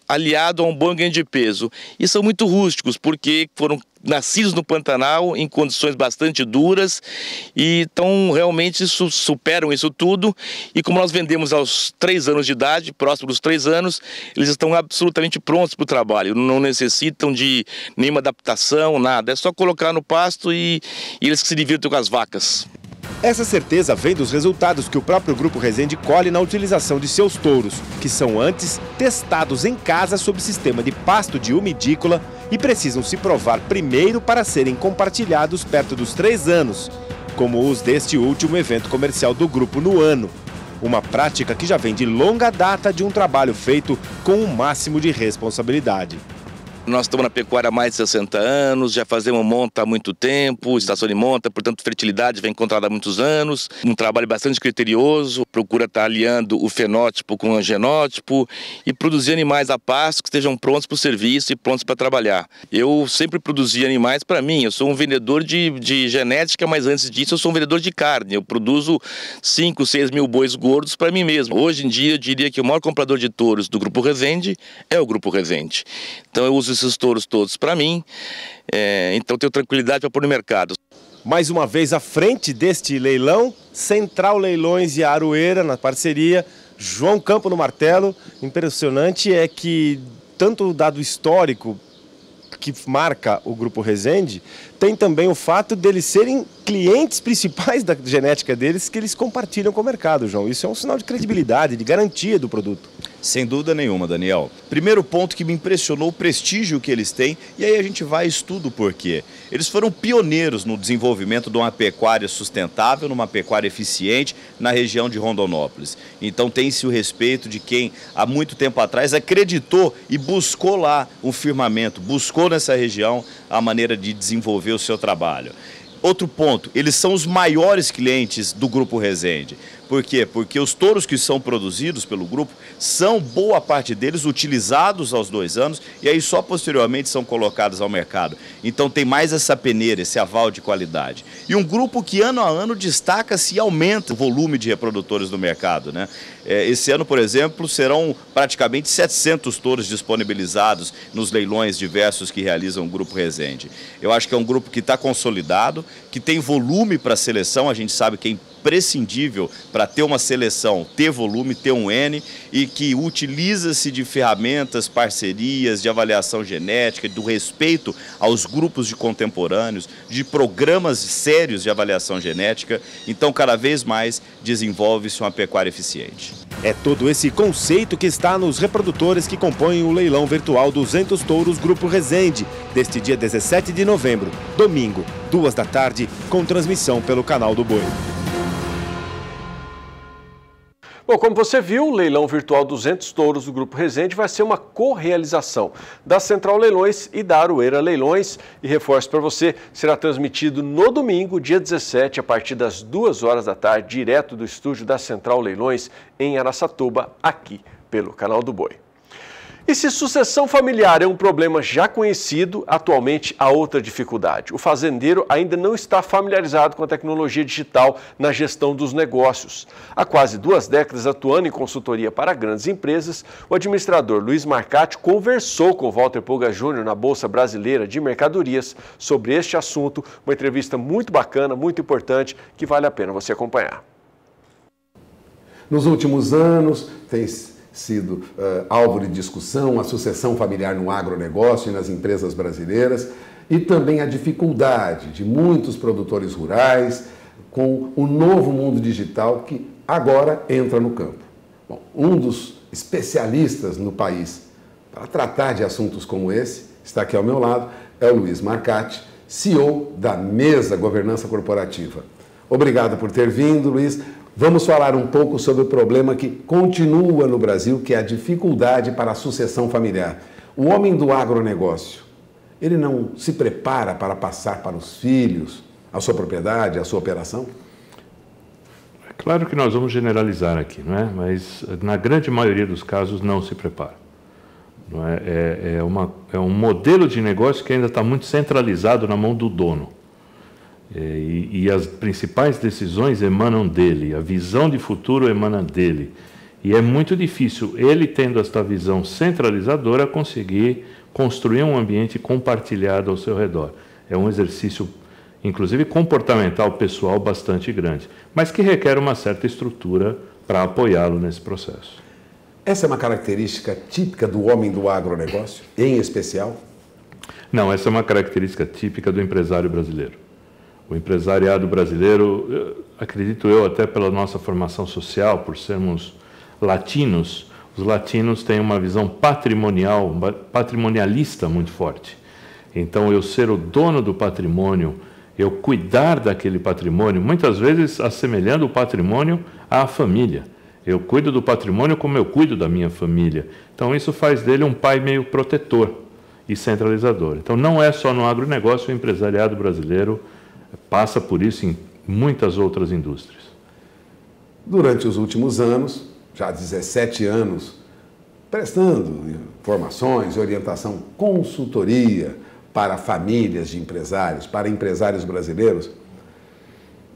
aliado a um bom ganho de peso. E são muito rústicos, porque foram nascidos no Pantanal, em condições bastante duras, e então realmente superam isso tudo, e como nós vendemos aos 3 anos de idade, próximo dos 3 anos, eles estão absolutamente prontos para o trabalho, não necessitam de nenhuma adaptação, nada, é só colocar no pasto e eles que se divirtam com as vacas. Essa certeza vem dos resultados que o próprio Grupo Resende colhe na utilização de seus touros, que são antes testados em casa sob sistema de pasto de umidícola e precisam se provar primeiro para serem compartilhados perto dos 3 anos, como os deste último evento comercial do grupo no ano. Uma prática que já vem de longa data de um trabalho feito com o máximo de responsabilidade. Nós estamos na pecuária há mais de 60 anos, já fazemos monta há muito tempo, estação de monta, portanto fertilidade vem encontrada há muitos anos, um trabalho bastante criterioso, procura estar aliando o fenótipo com o genótipo e produzir animais a pasto que estejam prontos para o serviço e prontos para trabalhar. Eu sempre produzi animais para mim, eu sou um vendedor de genética, mas antes disso eu sou um vendedor de carne, eu produzo 5, 6 mil bois gordos para mim mesmo. Hoje em dia eu diria que o maior comprador de touros do Grupo Resende é o Grupo Resende. Então eu uso esses touros todos para mim, então tenho tranquilidade para pôr no mercado. Mais uma vez à frente deste leilão, Central Leilões e Aroeira na parceria, João Campo no martelo. Impressionante é que tanto o dado histórico que marca o Grupo Resende, tem também o fato deles serem clientes principais da genética deles que eles compartilham com o mercado, João. Isso é um sinal de credibilidade, de garantia do produto. Sem dúvida nenhuma, Daniel. Primeiro ponto que me impressionou o prestígio que eles têm, e aí a gente vai e estuda o porquê. Eles foram pioneiros no desenvolvimento de uma pecuária sustentável, numa pecuária eficiente na região de Rondonópolis. Então tem-se o respeito de quem há muito tempo atrás acreditou e buscou lá um firmamento, buscou nessa região a maneira de desenvolver o seu trabalho. Outro ponto, eles são os maiores clientes do Grupo Resende. Por quê? Porque os touros que são produzidos pelo grupo são, boa parte deles, utilizados aos 2 anos e aí só posteriormente são colocados ao mercado. Então tem mais essa peneira, esse aval de qualidade. E um grupo que ano a ano destaca-se e aumenta o volume de reprodutores no mercado, né? Esse ano, por exemplo, serão praticamente 700 touros disponibilizados nos leilões diversos que realizam o Grupo Resende. Eu acho que é um grupo que está consolidado, que tem volume para a seleção, a gente sabe que é imprescindível para ter uma seleção, ter volume, ter um N, e que utiliza-se de ferramentas, parcerias, de avaliação genética, do respeito aos grupos de contemporâneos, de programas sérios de avaliação genética. Então, cada vez mais desenvolve-se uma pecuária eficiente. É todo esse conceito que está nos reprodutores que compõem o leilão virtual 200 Touros Grupo Resende, deste dia 17 de novembro, domingo, 2 da tarde, com transmissão pelo canal do Boi. Bom, como você viu, o leilão virtual 200 touros do Grupo Resende vai ser uma co-realização da Central Leilões e da Aroeira Leilões. E reforço para você, será transmitido no domingo, dia 17, a partir das 2 horas da tarde, direto do estúdio da Central Leilões, em Araçatuba, aqui pelo Canal do Boi. E se sucessão familiar é um problema já conhecido, atualmente há outra dificuldade. O fazendeiro ainda não está familiarizado com a tecnologia digital na gestão dos negócios. Há quase 2 décadas atuando em consultoria para grandes empresas, o administrador Luiz Marcati conversou com Walter Polga Júnior na Bolsa Brasileira de Mercadorias sobre este assunto. Uma entrevista muito bacana, muito importante, que vale a pena você acompanhar. Nos últimos anos, tem sido alvo de discussão a sucessão familiar no agronegócio e nas empresas brasileiras e também a dificuldade de muitos produtores rurais com o novo mundo digital que agora entra no campo. Bom, um dos especialistas no país para tratar de assuntos como esse, está aqui ao meu lado, é o Luiz Marcati, CEO da Mesa Governança Corporativa. Obrigado por ter vindo, Luiz. Vamos falar um pouco sobre o problema que continua no Brasil, que é a dificuldade para a sucessão familiar. O homem do agronegócio, ele não se prepara para passar para os filhos a sua propriedade, a sua operação? É claro que nós vamos generalizar aqui, não é? Mas na grande maioria dos casos não se prepara. Não é? É um modelo de negócio que ainda está muito centralizado na mão do dono. E as principais decisões emanam dele, a visão de futuro emana dele. E é muito difícil, ele tendo esta visão centralizadora, conseguir construir um ambiente compartilhado ao seu redor. É um exercício, inclusive comportamental, pessoal, bastante grande, mas que requer uma certa estrutura para apoiá-lo nesse processo. Essa é uma característica típica do homem do agronegócio, em especial? Não, essa é uma característica típica do empresário brasileiro. O empresariado brasileiro, acredito eu, até pela nossa formação social, por sermos latinos, os latinos têm uma visão patrimonialista muito forte. Então, eu ser o dono do patrimônio, eu cuidar daquele patrimônio, muitas vezes assemelhando o patrimônio à família. Eu cuido do patrimônio como eu cuido da minha família. Então, isso faz dele um pai meio protetor e centralizador. Então, não é só no agronegócio, o empresariado brasileiro passa por isso em muitas outras indústrias. Durante os últimos anos, já 17 anos, prestando informações, orientação, consultoria para famílias de empresários, para empresários brasileiros,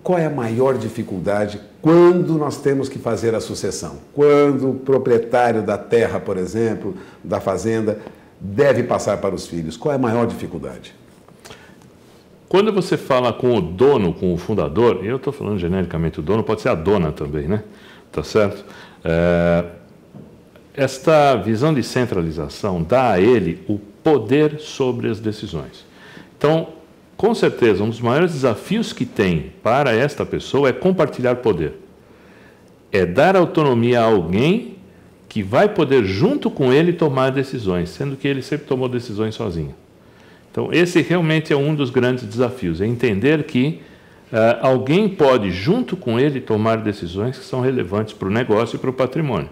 qual é a maior dificuldade quando nós temos que fazer a sucessão? Quando o proprietário da terra, por exemplo, da fazenda, deve passar para os filhos? Qual é a maior dificuldade? Quando você fala com o dono, com o fundador, e eu estou falando genericamente o dono, pode ser a dona também, né? Tá certo? Esta visão de centralização dá a ele o poder sobre as decisões. Então, com certeza, um dos maiores desafios que tem para esta pessoa é compartilhar poder. É dar autonomia a alguém que vai poder, junto com ele, tomar decisões, sendo que ele sempre tomou decisões sozinho. Então, esse realmente é um dos grandes desafios, é entender que alguém pode, junto com ele, tomar decisões que são relevantes para o negócio e para o patrimônio.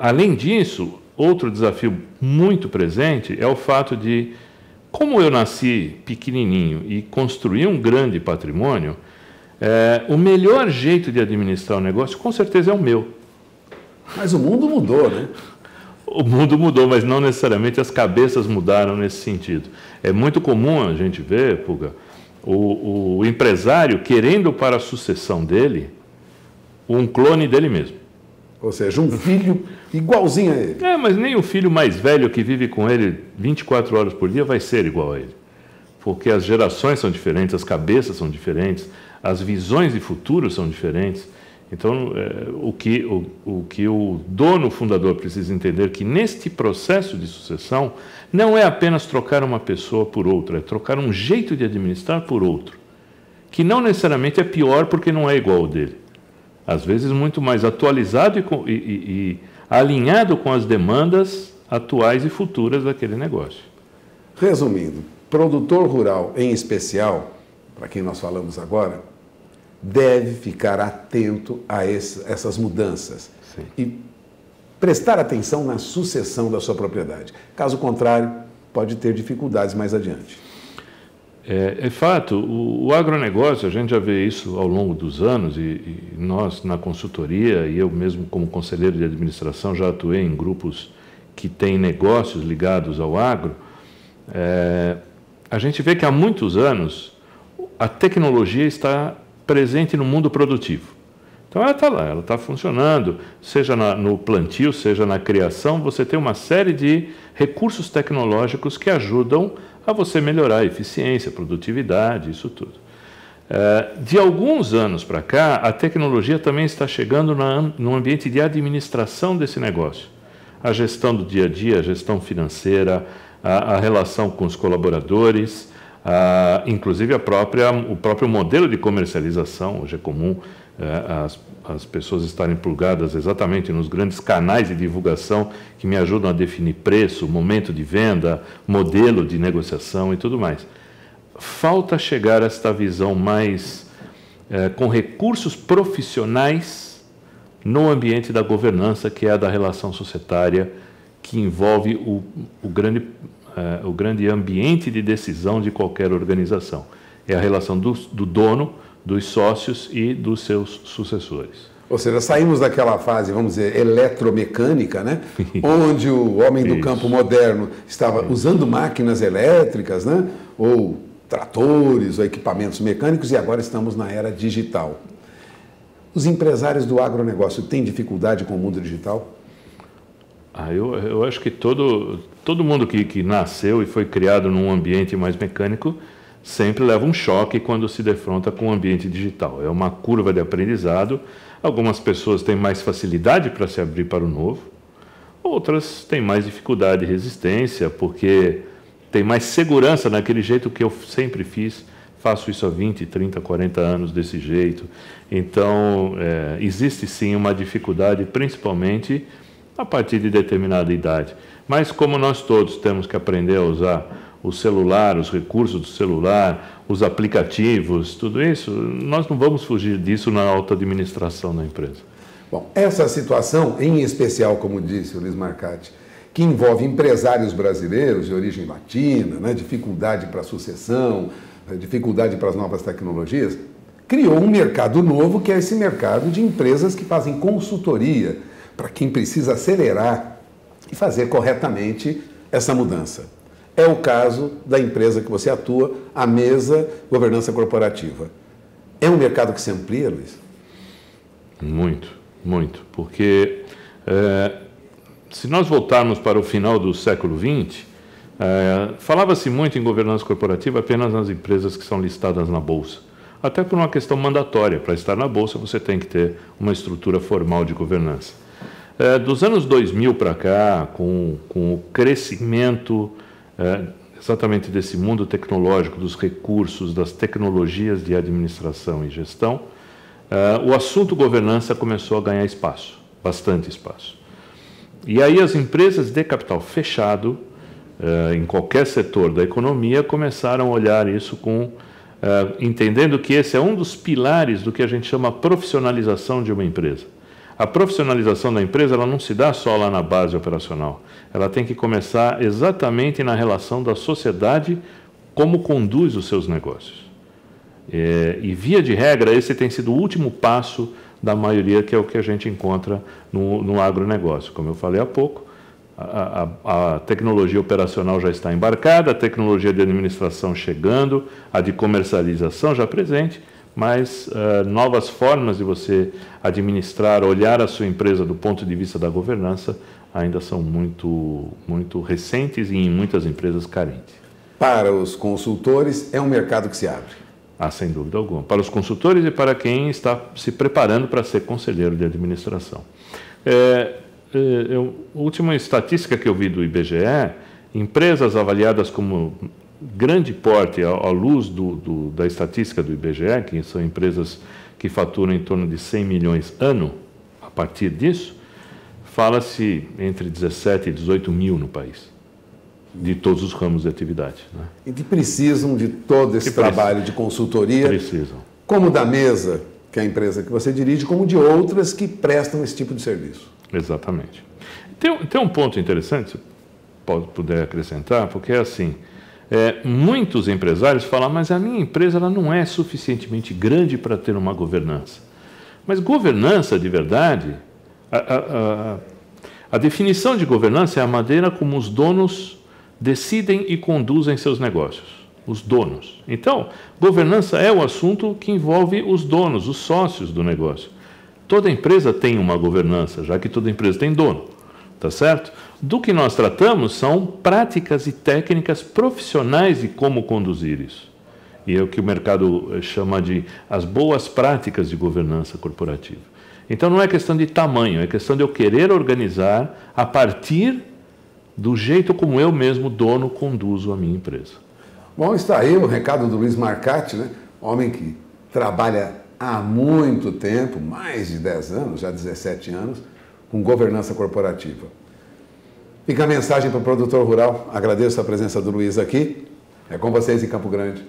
Além disso, outro desafio muito presente é o fato de, como eu nasci pequenininho e construí um grande patrimônio, o melhor jeito de administrar o negócio, com certeza, é o meu. Mas o mundo mudou, né? O mundo mudou, mas não necessariamente as cabeças mudaram nesse sentido. É muito comum a gente ver, Puga, o empresário querendo para a sucessão dele um clone dele mesmo. Ou seja, um filho igualzinho a ele. Mas nem o filho mais velho que vive com ele 24 horas por dia vai ser igual a ele. Porque as gerações são diferentes, as cabeças são diferentes, as visões de futuro são diferentes. Então, o que o dono, o fundador, precisa entender que neste processo de sucessão não é apenas trocar uma pessoa por outra, é trocar um jeito de administrar por outro, que não necessariamente é pior porque não é igual ao dele. Às vezes muito mais atualizado e alinhado com as demandas atuais e futuras daquele negócio. Resumindo, produtor rural em especial, para quem nós falamos agora, deve ficar atento a essas mudanças. Sim. E prestar atenção na sucessão da sua propriedade. Caso contrário, pode ter dificuldades mais adiante. É fato, o agronegócio, a gente já vê isso ao longo dos anos, e nós na consultoria, e eu mesmo como conselheiro de administração já atuei em grupos que têm negócios ligados ao agro, a gente vê que há muitos anos a tecnologia está presente no mundo produtivo. Então ela está lá, ela está funcionando, seja no plantio, seja na criação, você tem uma série de recursos tecnológicos que ajudam a você melhorar a eficiência, a produtividade, isso tudo. De alguns anos para cá, a tecnologia também está chegando no ambiente de administração desse negócio. A gestão do dia a dia, a gestão financeira, a relação com os colaboradores, inclusive o próprio modelo de comercialização. Hoje é comum as pessoas estarem plugadas exatamente nos grandes canais de divulgação que me ajudam a definir preço, momento de venda, modelo de negociação e tudo mais. Falta chegar a esta visão mais com recursos profissionais no ambiente da governança, que é a da relação societária, que envolve o grande ambiente de decisão de qualquer organização. É a relação do dono, dos sócios e dos seus sucessores. Ou seja, saímos daquela fase, vamos dizer, eletromecânica, né? Onde o homem do campo moderno estava usando máquinas elétricas, né? Ou tratores, ou equipamentos mecânicos, e agora estamos na era digital. Os empresários do agronegócio têm dificuldade com o mundo digital? Eu acho que todo mundo que nasceu e foi criado num ambiente mais mecânico sempre leva um choque quando se defronta com o ambiente digital. É uma curva de aprendizado. Algumas pessoas têm mais facilidade para se abrir para o novo, outras têm mais dificuldade e resistência, porque tem mais segurança naquele jeito que eu sempre fiz, faço isso há 20, 30, 40 anos desse jeito. Então, existe sim uma dificuldade, principalmente a partir de determinada idade. Mas como nós todos temos que aprender a usar o celular, os recursos do celular, os aplicativos, tudo isso, nós não vamos fugir disso na alta administração da empresa. Bom, essa situação, em especial, como disse o Luiz Marcati, que envolve empresários brasileiros de origem latina, né, dificuldade para a sucessão, dificuldade para as novas tecnologias, criou um mercado novo, que é esse mercado de empresas que fazem consultoria para quem precisa acelerar e fazer corretamente essa mudança. É o caso da empresa que você atua, a Mesa Governança Corporativa. É um mercado que se amplia, Luiz? Muito, muito. Porque se nós voltarmos para o final do século XX, falava-se muito em governança corporativa apenas nas empresas que são listadas na Bolsa. Até por uma questão mandatória. Para estar na Bolsa, você tem que ter uma estrutura formal de governança. Dos anos 2000 para cá, com o crescimento exatamente desse mundo tecnológico, dos recursos, das tecnologias de administração e gestão, o assunto governança começou a ganhar espaço, bastante espaço. E aí as empresas de capital fechado, em qualquer setor da economia, começaram a olhar isso entendendo que esse é um dos pilares do que a gente chama profissionalização de uma empresa. A profissionalização da empresa ela não se dá só lá na base operacional. Ela tem que começar exatamente na relação da sociedade, como conduz os seus negócios. E via de regra, esse tem sido o último passo da maioria, que é o que a gente encontra no agronegócio. Como eu falei há pouco, a tecnologia operacional já está embarcada, a tecnologia de administração chegando, a de comercialização já presente, mas novas formas de você administrar, olhar a sua empresa do ponto de vista da governança, ainda são muito, muito recentes e em muitas empresas carentes. Para os consultores, é um mercado que se abre? Sem dúvida alguma. Para os consultores e para quem está se preparando para ser conselheiro de administração. A última estatística que eu vi do IBGE, empresas avaliadas como grande porte, à luz da estatística do IBGE, que são empresas que faturam em torno de 100 milhões ano, a partir disso, fala-se entre 17 e 18 mil no país, de todos os ramos de atividade. Né? E que precisam de todo esse trabalho de consultoria, como da Mesa, que é a empresa que você dirige, como de outras que prestam esse tipo de serviço. Exatamente. Tem um ponto interessante, se puder acrescentar, porque é assim, muitos empresários falam, mas a minha empresa ela não é suficientemente grande para ter uma governança. Mas governança, de verdade, a definição de governança é a maneira como os donos decidem e conduzem seus negócios. Os donos. Então, governança é o assunto que envolve os donos, os sócios do negócio. Toda empresa tem uma governança, já que toda empresa tem dono, tá certo? Do que nós tratamos são práticas e técnicas profissionais de como conduzir isso. E é o que o mercado chama de as boas práticas de governança corporativa. Então não é questão de tamanho, é questão de eu querer organizar a partir do jeito como eu mesmo, dono, conduzo a minha empresa. Bom, está aí o recado do Luiz Marcati, né? Homem que trabalha há muito tempo, mais de 10 anos, já 17 anos, com governança corporativa. Fica a mensagem para o produtor rural. Agradeço a presença do Luiz aqui. É com vocês em Campo Grande.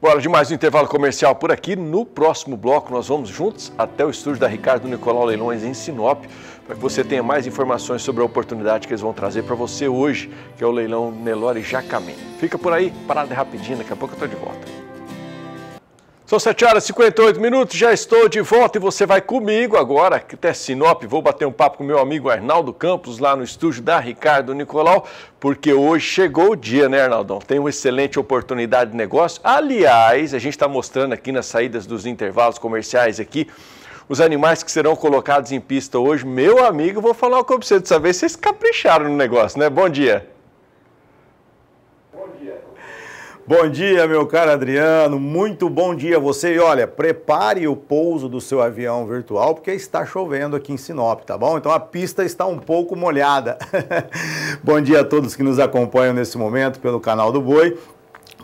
Bora de mais um intervalo comercial por aqui. No próximo bloco, nós vamos juntos até o estúdio da Ricardo Nicolau Leilões em Sinop, para que você tenha mais informações sobre a oportunidade que eles vão trazer para você hoje, que é o leilão Nelore Jacamim. Fica por aí, parada rapidinho, daqui a pouco eu estou de volta. São 7h58, já estou de volta e você vai comigo agora até Sinop. Vou bater um papo com meu amigo Arnaldo Campos lá no estúdio da Ricardo Nicolau, porque hoje chegou o dia, né, Arnaldão? Tem uma excelente oportunidade de negócio. Aliás, a gente está mostrando aqui nas saídas dos intervalos comerciais aqui, os animais que serão colocados em pista hoje. Meu amigo, vou falar uma coisa para você, dessa vez vocês capricharam no negócio, né? Bom dia. Bom dia, meu caro Adriano, muito bom dia a você. E olha, prepare o pouso do seu avião virtual, porque está chovendo aqui em Sinop, tá bom? Então a pista está um pouco molhada. Bom dia a todos que nos acompanham nesse momento pelo canal do Boi.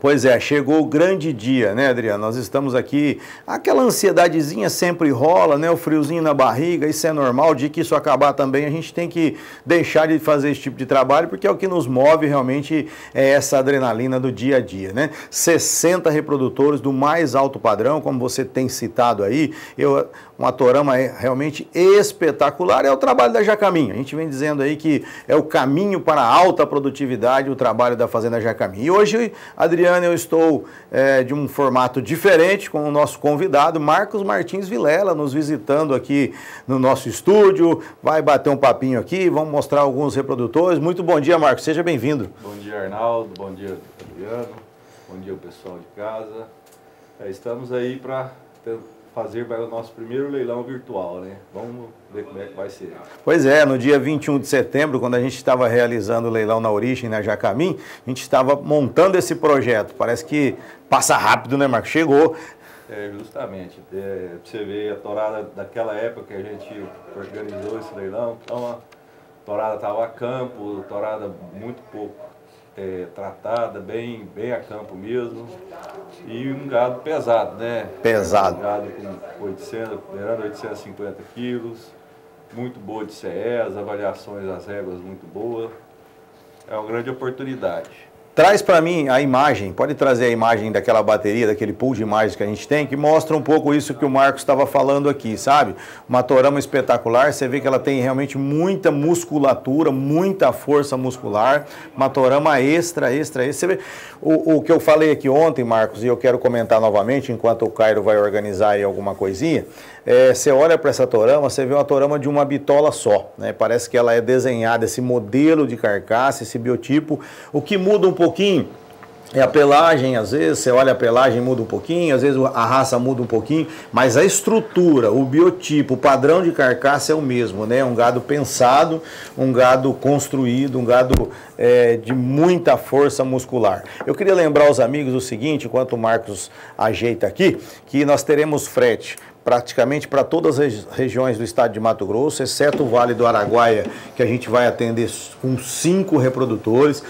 Pois é, chegou o grande dia, né, Adriano? Nós estamos aqui, aquela ansiedadezinha sempre rola, né? O friozinho na barriga, isso é normal. De que isso acabar também, a gente tem que deixar de fazer esse tipo de trabalho, porque é o que nos move realmente, é essa adrenalina do dia a dia, né? 60 reprodutores do mais alto padrão, como você tem citado aí, uma torama realmente espetacular, é o trabalho da Jacamim. A gente vem dizendo aí que é o caminho para a alta produtividade, o trabalho da Fazenda Jacamim. E hoje, Adriano, eu estou de um formato diferente com o nosso convidado, Marcos Martins Vilela, nos visitando aqui no nosso estúdio, vai bater um papinho aqui, vamos mostrar alguns reprodutores. Muito bom dia, Marcos, seja bem-vindo. Bom dia, Arnaldo, bom dia, Adriano, bom dia, o pessoal de casa. Estamos aí para fazer o nosso primeiro leilão virtual, né? Vamos ver como é que vai ser. Pois é, no dia 21 de setembro, quando a gente estava realizando o leilão na Origem, na Jacamim, a gente estava montando esse projeto. Parece que passa rápido, né, Marcos? Chegou. Justamente. Pra você ver a torada daquela época que a gente organizou esse leilão. Então, a torada estava a campo, torada muito pouco tratada, bem a campo mesmo, e um gado pesado, né? Pesado. Um gado com 850 quilos, muito boa de CES, avaliações das réguas muito boas, é uma grande oportunidade. Traz para mim a imagem, pode trazer a imagem daquela bateria, daquele pool de imagens que a gente tem, que mostra um pouco isso que o Marcos estava falando aqui, sabe? Uma torama espetacular, você vê que ela tem realmente muita musculatura, muita força muscular, uma torama extra. Você vê o que eu falei aqui ontem, Marcos, e eu quero comentar novamente, enquanto o Cairo vai organizar aí alguma coisinha. Você olha para essa torama, você vê uma torama de uma bitola só, né? Parece que ela é desenhada, esse modelo de carcaça, esse biotipo. O que muda um pouquinho é a pelagem, às vezes você olha a pelagem muda um pouquinho, às vezes a raça muda um pouquinho, mas a estrutura, o biotipo, o padrão de carcaça é o mesmo, né? Um gado pensado, um gado construído, um gado de muita força muscular. Eu queria lembrar aos amigos o seguinte, enquanto o Marcos ajeita aqui, que nós teremos frete praticamente para todas as regiões do estado de Mato Grosso, exceto o Vale do Araguaia, que a gente vai atender com 5 reprodutores.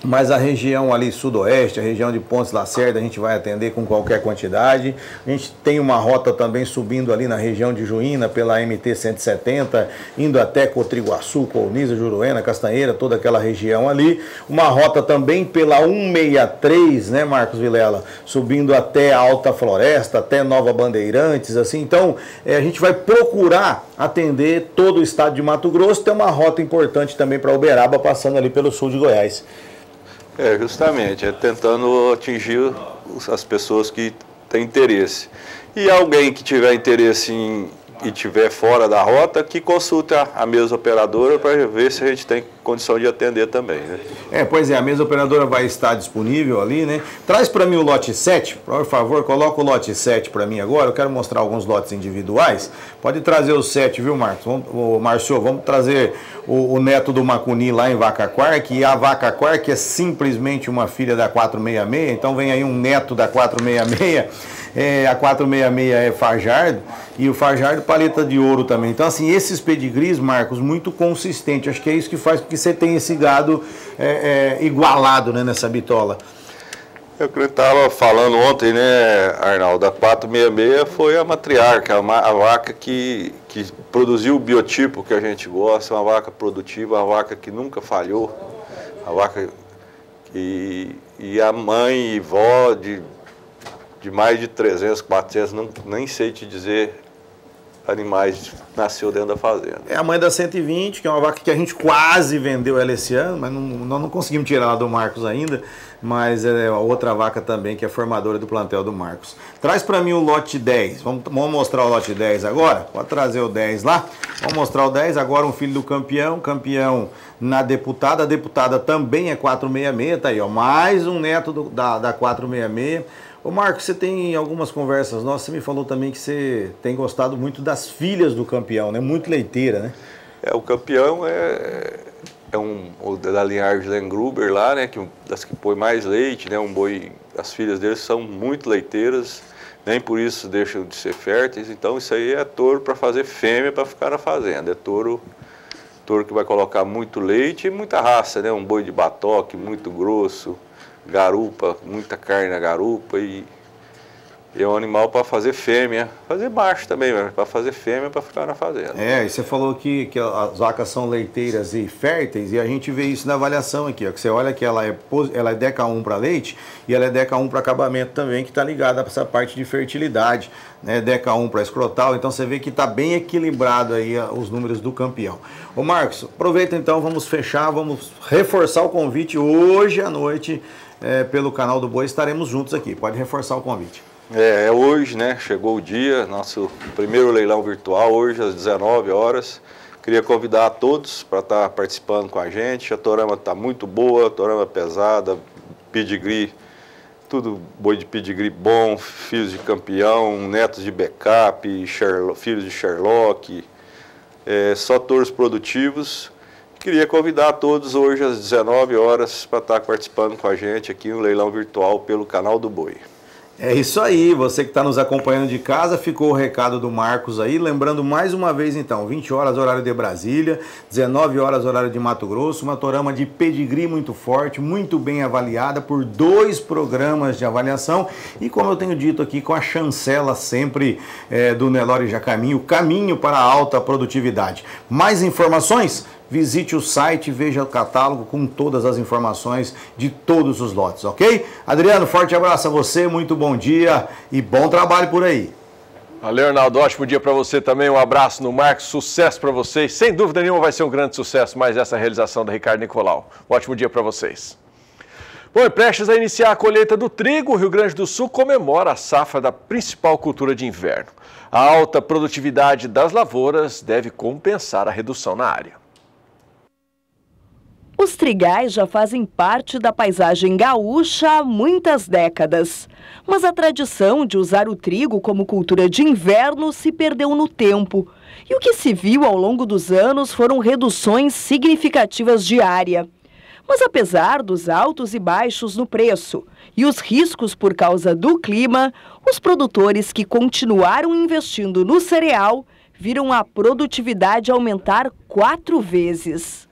Mas a região ali sudoeste, a região de Pontes Lacerda, a gente vai atender com qualquer quantidade. A gente tem uma rota também subindo ali na região de Juína, pela MT-170, indo até Cotriguaçu, Colniza, Juruena, Castanheira, toda aquela região ali. Uma rota também pela 163, né, Marcos Vilela? Subindo até Alta Floresta, até Nova Bandeirantes, assim. Então, a gente vai procurar atender todo o estado de Mato Grosso. Tem uma rota importante também para Uberaba, passando ali pelo sul de Goiás. Justamente, tentando atingir as pessoas que têm interesse. E alguém que tiver interesse e estiver fora da rota, que consulte a mesa operadora para ver se a gente tem condição de atender também, né? Pois é, a mesa operadora vai estar disponível ali, né? Traz para mim o lote 7, por favor, coloca o lote 7 para mim agora, eu quero mostrar alguns lotes individuais. Pode trazer o 7, viu, Marcos? Márcio, vamos trazer o neto do Macuni lá em Vaca Quark, e a Vaca Quark é simplesmente uma filha da 466, então vem aí um neto da 466, a 466 é Fajardo, e o Fajardo paleta de ouro também. Então, assim, esses pedigrees, Marcos, muito consistente. Acho que é isso que faz com que você tenha esse gado igualado, né, nessa bitola. Eu estava falando ontem, né, Arnaldo, a 466 foi a matriarca, a vaca que produziu o biotipo que a gente gosta, uma vaca produtiva, uma vaca que nunca falhou, a vaca e a mãe e vó de mais de 300, 400, nem sei te dizer, animais nasceu dentro da fazenda. É a mãe da 120, que é uma vaca que a gente quase vendeu ela esse ano, mas nós não conseguimos tirar ela do Marcos ainda, mas é a outra vaca também que é formadora do plantel do Marcos. Traz para mim o lote 10, vamos mostrar o lote 10 agora, pode trazer o 10 lá, vamos mostrar o 10, agora um filho do campeão na deputada, a deputada também é 466, tá aí, ó, mais um neto da 466. Ô Marcos, você tem algumas conversas nossas, você me falou também que você tem gostado muito das filhas do campeão, né? Muito leiteira, né? O campeão da linhagem Lengruber lá, né? Das que põe mais leite, né? Um boi, as filhas deles são muito leiteiras, nem por isso deixam de ser férteis. Então isso aí é touro para fazer fêmea para ficar na fazenda. É touro que vai colocar muito leite e muita raça, né? Um boi de batoque muito grosso, garupa, muita carne na garupa e é um animal para fazer fêmea, fazer macho também, para fazer fêmea para ficar na fazenda. E você falou que as vacas são leiteiras e férteis, e a gente vê isso na avaliação aqui, ó, que você olha que ela é DECA1 para leite e ela é DECA1 para acabamento também, que está ligada a essa parte de fertilidade, né? DECA1 para escrotal, então você vê que está bem equilibrado aí os números do campeão. Ô Marcos, aproveita então, vamos fechar, vamos reforçar o convite hoje à noite pelo canal do Boi, estaremos juntos aqui, pode reforçar o convite. É hoje, né? Chegou o dia, nosso primeiro leilão virtual, hoje às 19 horas. Queria convidar a todos para estar participando com a gente. A torama está muito boa, torama pesada, pedigree, tudo boi de pedigree bom, filhos de campeão, netos de backup, filhos de Sherlock, só touros produtivos. Queria convidar a todos hoje às 19 horas para estar participando com a gente aqui no leilão virtual pelo canal do Boi. É isso aí, você que está nos acompanhando de casa, ficou o recado do Marcos aí, lembrando mais uma vez então, 20 horas horário de Brasília, 19 horas horário de Mato Grosso, uma torama de pedigree muito forte, muito bem avaliada por 2 programas de avaliação e como eu tenho dito aqui, com a chancela sempre do Nelore Jacamim, o caminho para a alta produtividade. Mais informações? Visite o site, veja o catálogo com todas as informações de todos os lotes, ok? Adriano, forte abraço a você, muito bom dia e bom trabalho por aí. Valeu, Arnaldo, ótimo dia para você também, um abraço no Marcos, sucesso para vocês. Sem dúvida nenhuma vai ser um grande sucesso mais essa realização da Ricardo Nicolau. Um ótimo dia para vocês. Bom, e prestes a iniciar a colheita do trigo, o Rio Grande do Sul comemora a safra da principal cultura de inverno. A alta produtividade das lavouras deve compensar a redução na área. Os trigais já fazem parte da paisagem gaúcha há muitas décadas. Mas a tradição de usar o trigo como cultura de inverno se perdeu no tempo. E o que se viu ao longo dos anos foram reduções significativas de área. Mas apesar dos altos e baixos no preço e os riscos por causa do clima, os produtores que continuaram investindo no cereal viram a produtividade aumentar 4 vezes.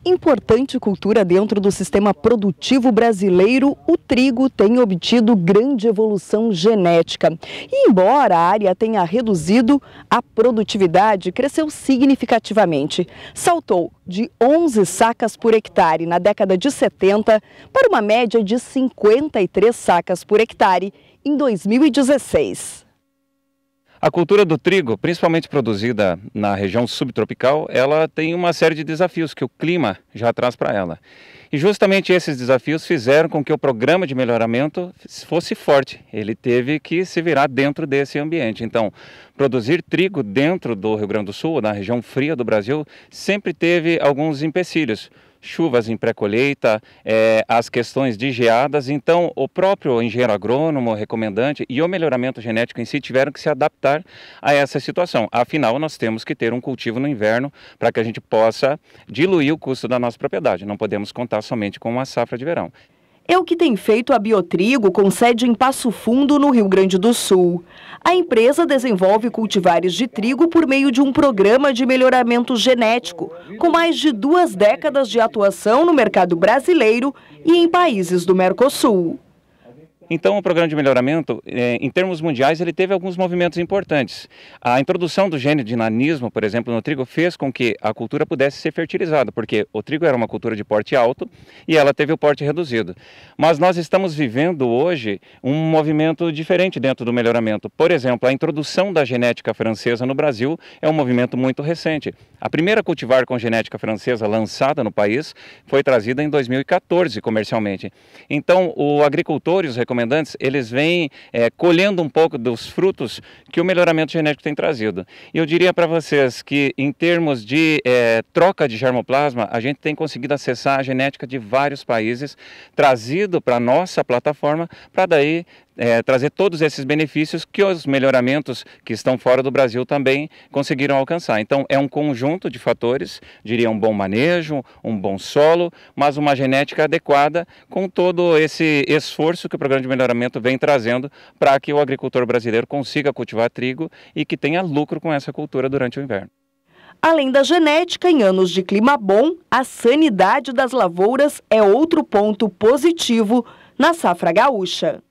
Importante cultura dentro do sistema produtivo brasileiro, o trigo tem obtido grande evolução genética. E embora a área tenha reduzido, a produtividade cresceu significativamente. Saltou de 11 sacas por hectare na década de 70 para uma média de 53 sacas por hectare em 2016. A cultura do trigo, principalmente produzida na região subtropical, ela tem uma série de desafios que o clima já traz para ela. E justamente esses desafios fizeram com que o programa de melhoramento fosse forte. Ele teve que se virar dentro desse ambiente. Então, produzir trigo dentro do Rio Grande do Sul, na região fria do Brasil, sempre teve alguns empecilhos. Chuvas em pré-colheita, as questões de geadas, então o próprio engenheiro agrônomo, recomendante e o melhoramento genético em si tiveram que se adaptar a essa situação. Afinal, nós temos que ter um cultivo no inverno para que a gente possa diluir o custo da nossa propriedade. Não podemos contar somente com uma safra de verão. É o que tem feito a Biotrigo, com sede em Passo Fundo, no Rio Grande do Sul. A empresa desenvolve cultivares de trigo por meio de um programa de melhoramento genético, com mais de 2 décadas de atuação no mercado brasileiro e em países do Mercosul. Então, o programa de melhoramento, em termos mundiais, ele teve alguns movimentos importantes. A introdução do gene de nanismo, por exemplo, no trigo, fez com que a cultura pudesse ser fertilizada, porque o trigo era uma cultura de porte alto e ela teve o porte reduzido. Mas nós estamos vivendo hoje um movimento diferente dentro do melhoramento. Por exemplo, a introdução da genética francesa no Brasil é um movimento muito recente. A primeira cultivar com genética francesa lançada no país foi trazida em 2014 comercialmente. Então, o agricultor e os recomendantes, eles vêm colhendo um pouco dos frutos que o melhoramento genético tem trazido. E eu diria para vocês que, em termos de troca de germoplasma, a gente tem conseguido acessar a genética de vários países, trazido para a nossa plataforma, para daí trazer todos esses benefícios que os melhoramentos que estão fora do Brasil também conseguiram alcançar. Então, é um conjunto de fatores, diria um bom manejo, um bom solo, mas uma genética adequada com todo esse esforço que o programa de melhoramento vem trazendo para que o agricultor brasileiro consiga cultivar trigo e que tenha lucro com essa cultura durante o inverno. Além da genética, em anos de clima bom, a sanidade das lavouras é outro ponto positivo na safra gaúcha.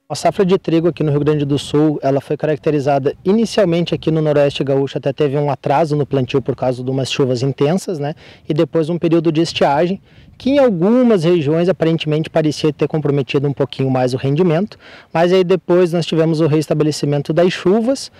A safra de trigo aqui no Rio Grande do Sul, ela foi caracterizada inicialmente aqui no Noroeste Gaúcho, até teve um atraso no plantio por causa de umas chuvas intensas, né? E depois um período de estiagem, que em algumas regiões aparentemente parecia ter comprometido um pouquinho mais o rendimento, mas aí depois nós tivemos o reestabelecimento das chuvas,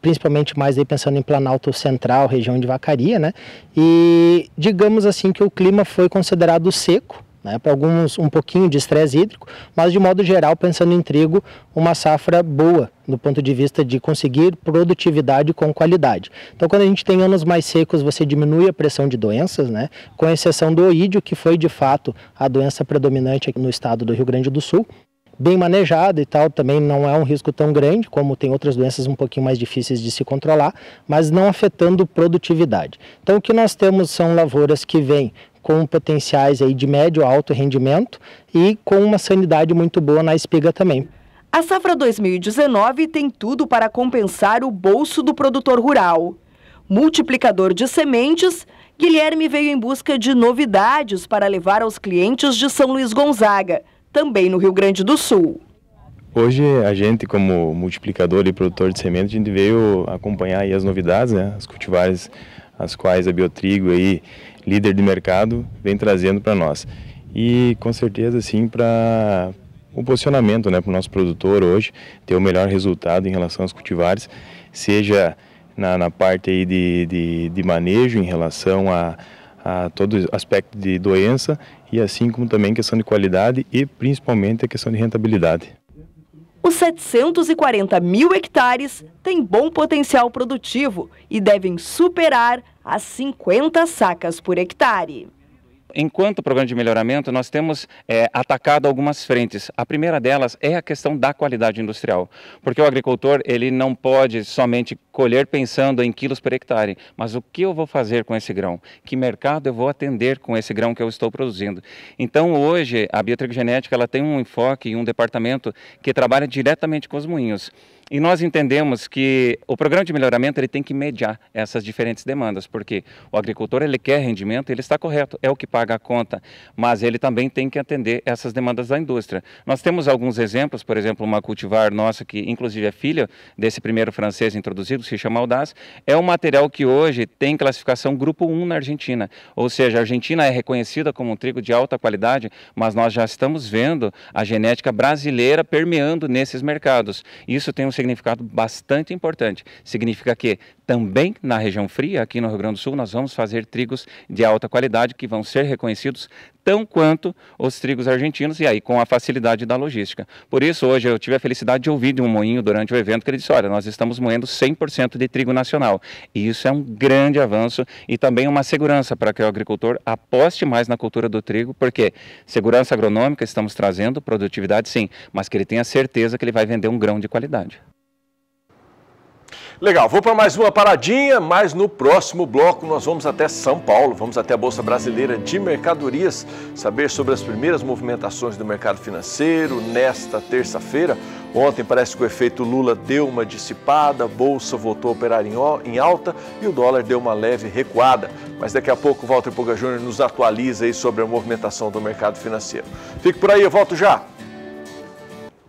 principalmente mais aí pensando em Planalto Central, região de Vacaria, né? E digamos assim que o clima foi considerado seco, né, para alguns um pouquinho de estresse hídrico, mas de modo geral, pensando em trigo, uma safra boa do ponto de vista de conseguir produtividade com qualidade. Então, quando a gente tem anos mais secos, você diminui a pressão de doenças, né, com exceção do oídio, que foi de fato a doença predominante aqui no estado do Rio Grande do Sul. Bem manejada e tal, também não é um risco tão grande, como tem outras doenças um pouquinho mais difíceis de se controlar, mas não afetando produtividade. Então, o que nós temos são lavouras que vêm com potenciais aí de médio a alto rendimento e com uma sanidade muito boa na espiga também. A safra 2019 tem tudo para compensar o bolso do produtor rural. Multiplicador de sementes, Guilherme veio em busca de novidades para levar aos clientes de São Luís Gonzaga, também no Rio Grande do Sul. Hoje a gente, como multiplicador e produtor de sementes, a gente veio acompanhar aí as novidades, né, as cultivares as quais a Biotrigo aí, líder de mercado, vem trazendo para nós. E com certeza sim para o posicionamento, né, para o nosso produtor hoje ter o melhor resultado em relação às cultivares, seja na parte aí de manejo em relação a todo aspecto de doença e assim como também questão de qualidade e principalmente a questão de rentabilidade. Os 740 mil hectares têm bom potencial produtivo e devem superar as 50 sacas por hectare. Enquanto programa de melhoramento, nós temos atacado algumas frentes. A primeira delas é a questão da qualidade industrial, porque o agricultor ele não pode somente colher pensando em quilos por hectare, mas o que eu vou fazer com esse grão? Que mercado eu vou atender com esse grão que eu estou produzindo? Então hoje a Biotrigo Genética ela tem um enfoque e um departamento que trabalha diretamente com os moinhos. E nós entendemos que o programa de melhoramento ele tem que mediar essas diferentes demandas, porque o agricultor ele quer rendimento, ele está correto, é o que paga a conta, mas ele também tem que atender essas demandas da indústria. Nós temos alguns exemplos, por exemplo, uma cultivar nossa que inclusive é filha desse primeiro francês introduzido, se chama Audaz, é um material que hoje tem classificação grupo 1 na Argentina, ou seja, a Argentina é reconhecida como um trigo de alta qualidade, mas nós já estamos vendo a genética brasileira permeando nesses mercados. Isso tem um significado bastante importante. Significa que também na região fria, aqui no Rio Grande do Sul, nós vamos fazer trigos de alta qualidade que vão ser reconhecidos tão quanto os trigos argentinos e aí com a facilidade da logística. Por isso, hoje eu tive a felicidade de ouvir de um moinho durante o evento que ele disse, olha, nós estamos moendo 100% de trigo nacional. E isso é um grande avanço e também uma segurança para que o agricultor aposte mais na cultura do trigo, porque segurança agronômica estamos trazendo, produtividade sim, mas que ele tenha certeza que ele vai vender um grão de qualidade. Legal, vou para mais uma paradinha, mas no próximo bloco nós vamos até São Paulo, vamos até a Bolsa Brasileira de Mercadorias, saber sobre as primeiras movimentações do mercado financeiro nesta terça-feira. Ontem parece que o efeito Lula deu uma dissipada, a Bolsa voltou a operar em alta e o dólar deu uma leve recuada. Mas daqui a pouco o Walter Puga Júnior nos atualiza aí sobre a movimentação do mercado financeiro. Fique por aí, eu volto já.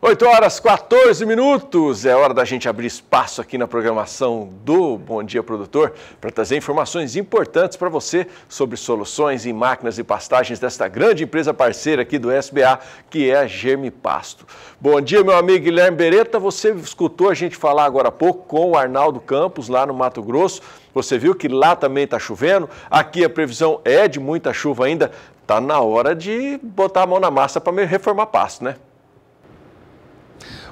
8h14, é hora da gente abrir espaço aqui na programação do Bom Dia Produtor para trazer informações importantes para você sobre soluções em máquinas e pastagens desta grande empresa parceira aqui do SBA, que é a Germipasto. Bom dia, meu amigo Guilherme Beretta, você escutou a gente falar agora há pouco com o Arnaldo Campos lá no Mato Grosso, você viu que lá também está chovendo, aqui a previsão é de muita chuva ainda, está na hora de botar a mão na massa para reformar pasto, né?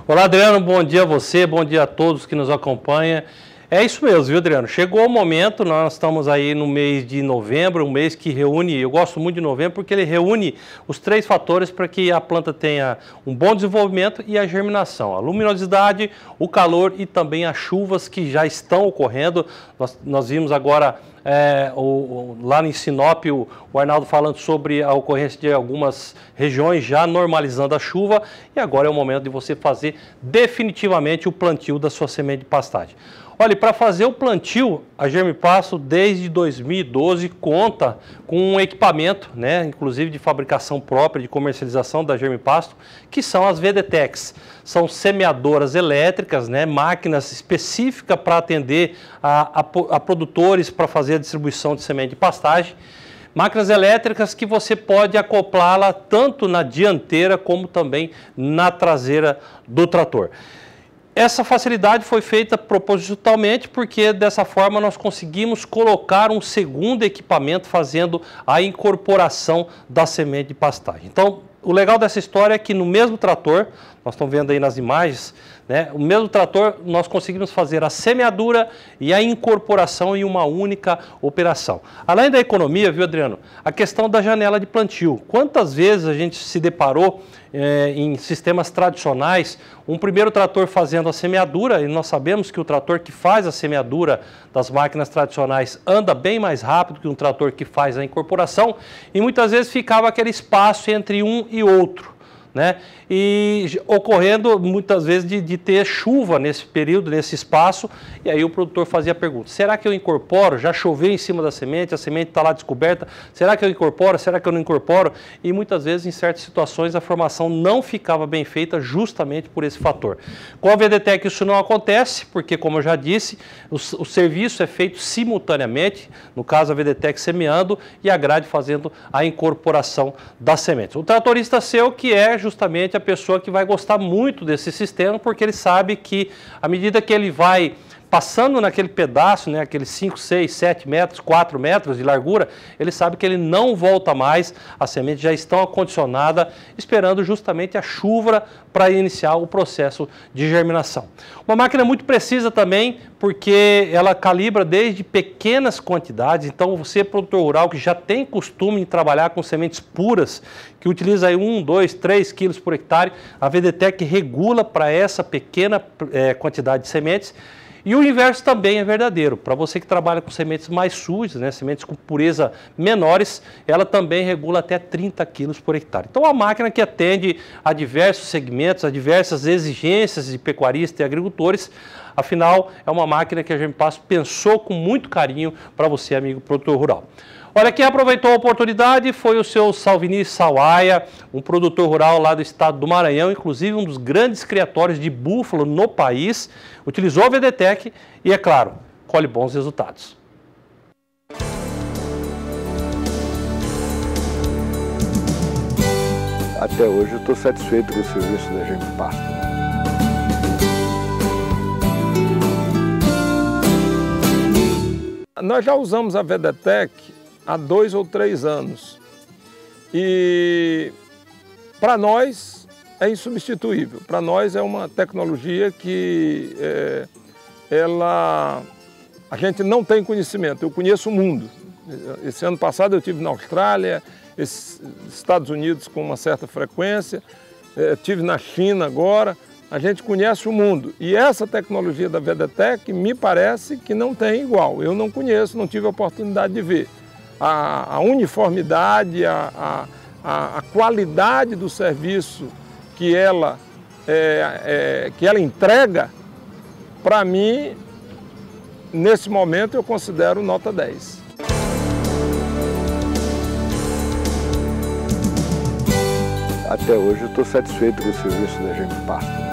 Olá, Adriano, bom dia a você, bom dia a todos que nos acompanham. É isso mesmo, viu, Adriano? Chegou o momento, nós estamos aí no mês de novembro, um mês que reúne, eu gosto muito de novembro porque ele reúne os 3 fatores para que a planta tenha um bom desenvolvimento e a germinação. A luminosidade, o calor e também as chuvas que já estão ocorrendo. Nós vimos agora lá em Sinop o Arnaldo falando sobre a ocorrência de algumas regiões já normalizando a chuva e agora é o momento de você fazer definitivamente o plantio da sua semente de pastagem. Olha, para fazer o plantio, a Germipasto desde 2012 conta com um equipamento, né, inclusive de fabricação própria, de comercialização da Germipasto, que são as VDTECs. São semeadoras elétricas, né, máquinas específicas para atender a produtores para fazer a distribuição de semente de pastagem. Máquinas elétricas que você pode acoplá-la tanto na dianteira como também na traseira do trator. Essa facilidade foi feita propositalmente porque dessa forma nós conseguimos colocar um segundo equipamento fazendo a incorporação da semente de pastagem. Então, o legal dessa história é que no mesmo trator, nós estamos vendo aí nas imagens, né, o mesmo trator nós conseguimos fazer a semeadura e a incorporação em uma única operação. Além da economia, viu, Adriano, a questão da janela de plantio. Quantas vezes a gente se deparou em sistemas tradicionais, um primeiro trator fazendo a semeadura, e nós sabemos que o trator que faz a semeadura das máquinas tradicionais anda bem mais rápido que um trator que faz a incorporação, e muitas vezes ficava aquele espaço entre um e outro, né? E ocorrendo muitas vezes de ter chuva nesse período, nesse espaço, e aí o produtor fazia a pergunta: será que eu incorporo? Já choveu em cima da semente, a semente está lá descoberta, será que eu incorporo? Será que eu não incorporo? E muitas vezes em certas situações a formação não ficava bem feita justamente por esse fator. Com a VDTEC isso não acontece, porque como eu já disse, o serviço é feito simultaneamente, no caso a VDTEC semeando e a grade fazendo a incorporação das sementes. O tratorista seu que é justamente a pessoa que vai gostar muito desse sistema, porque ele sabe que à medida que ele vai passando naquele pedaço, né, aqueles 5, 6, 7 metros, 4 metros de largura, ele sabe que ele não volta mais, as sementes já estão acondicionadas, esperando justamente a chuva para iniciar o processo de germinação. Uma máquina muito precisa também, porque ela calibra desde pequenas quantidades, então você, produtor rural, que já tem costume em trabalhar com sementes puras, que utiliza aí 1, 2, 3 quilos por hectare, a VDTEC regula para essa pequena quantidade de sementes. E o inverso também é verdadeiro. Para você que trabalha com sementes mais sujas, né, sementes com pureza menores, ela também regula até 30 quilos por hectare. Então, a máquina que atende a diversos segmentos, a diversas exigências de pecuaristas e agricultores, afinal, é uma máquina que a Germipasto pensou com muito carinho para você, amigo produtor rural. Olha, quem aproveitou a oportunidade foi o seu Salvini Sawaia, um produtor rural lá do estado do Maranhão, inclusive um dos grandes criatórios de búfalo no país, utilizou a VDTEC e, é claro, colhe bons resultados. Até hoje eu estou satisfeito com o serviço da Germipasto. Nós já usamos a VDTEC há 2 ou 3 anos e para nós é insubstituível. Para nós é uma tecnologia que a gente não tem conhecimento. Eu conheço o mundo. Esse ano passado eu estive na Austrália, Estados Unidos com uma certa frequência, estive na China agora. A gente conhece o mundo e essa tecnologia da VDTEC me parece que não tem igual. Eu não conheço, não tive a oportunidade de ver. A uniformidade, a qualidade do serviço que ela entrega, para mim, nesse momento eu considero nota 10. Até hoje eu estou satisfeito com o serviço da Germipasto.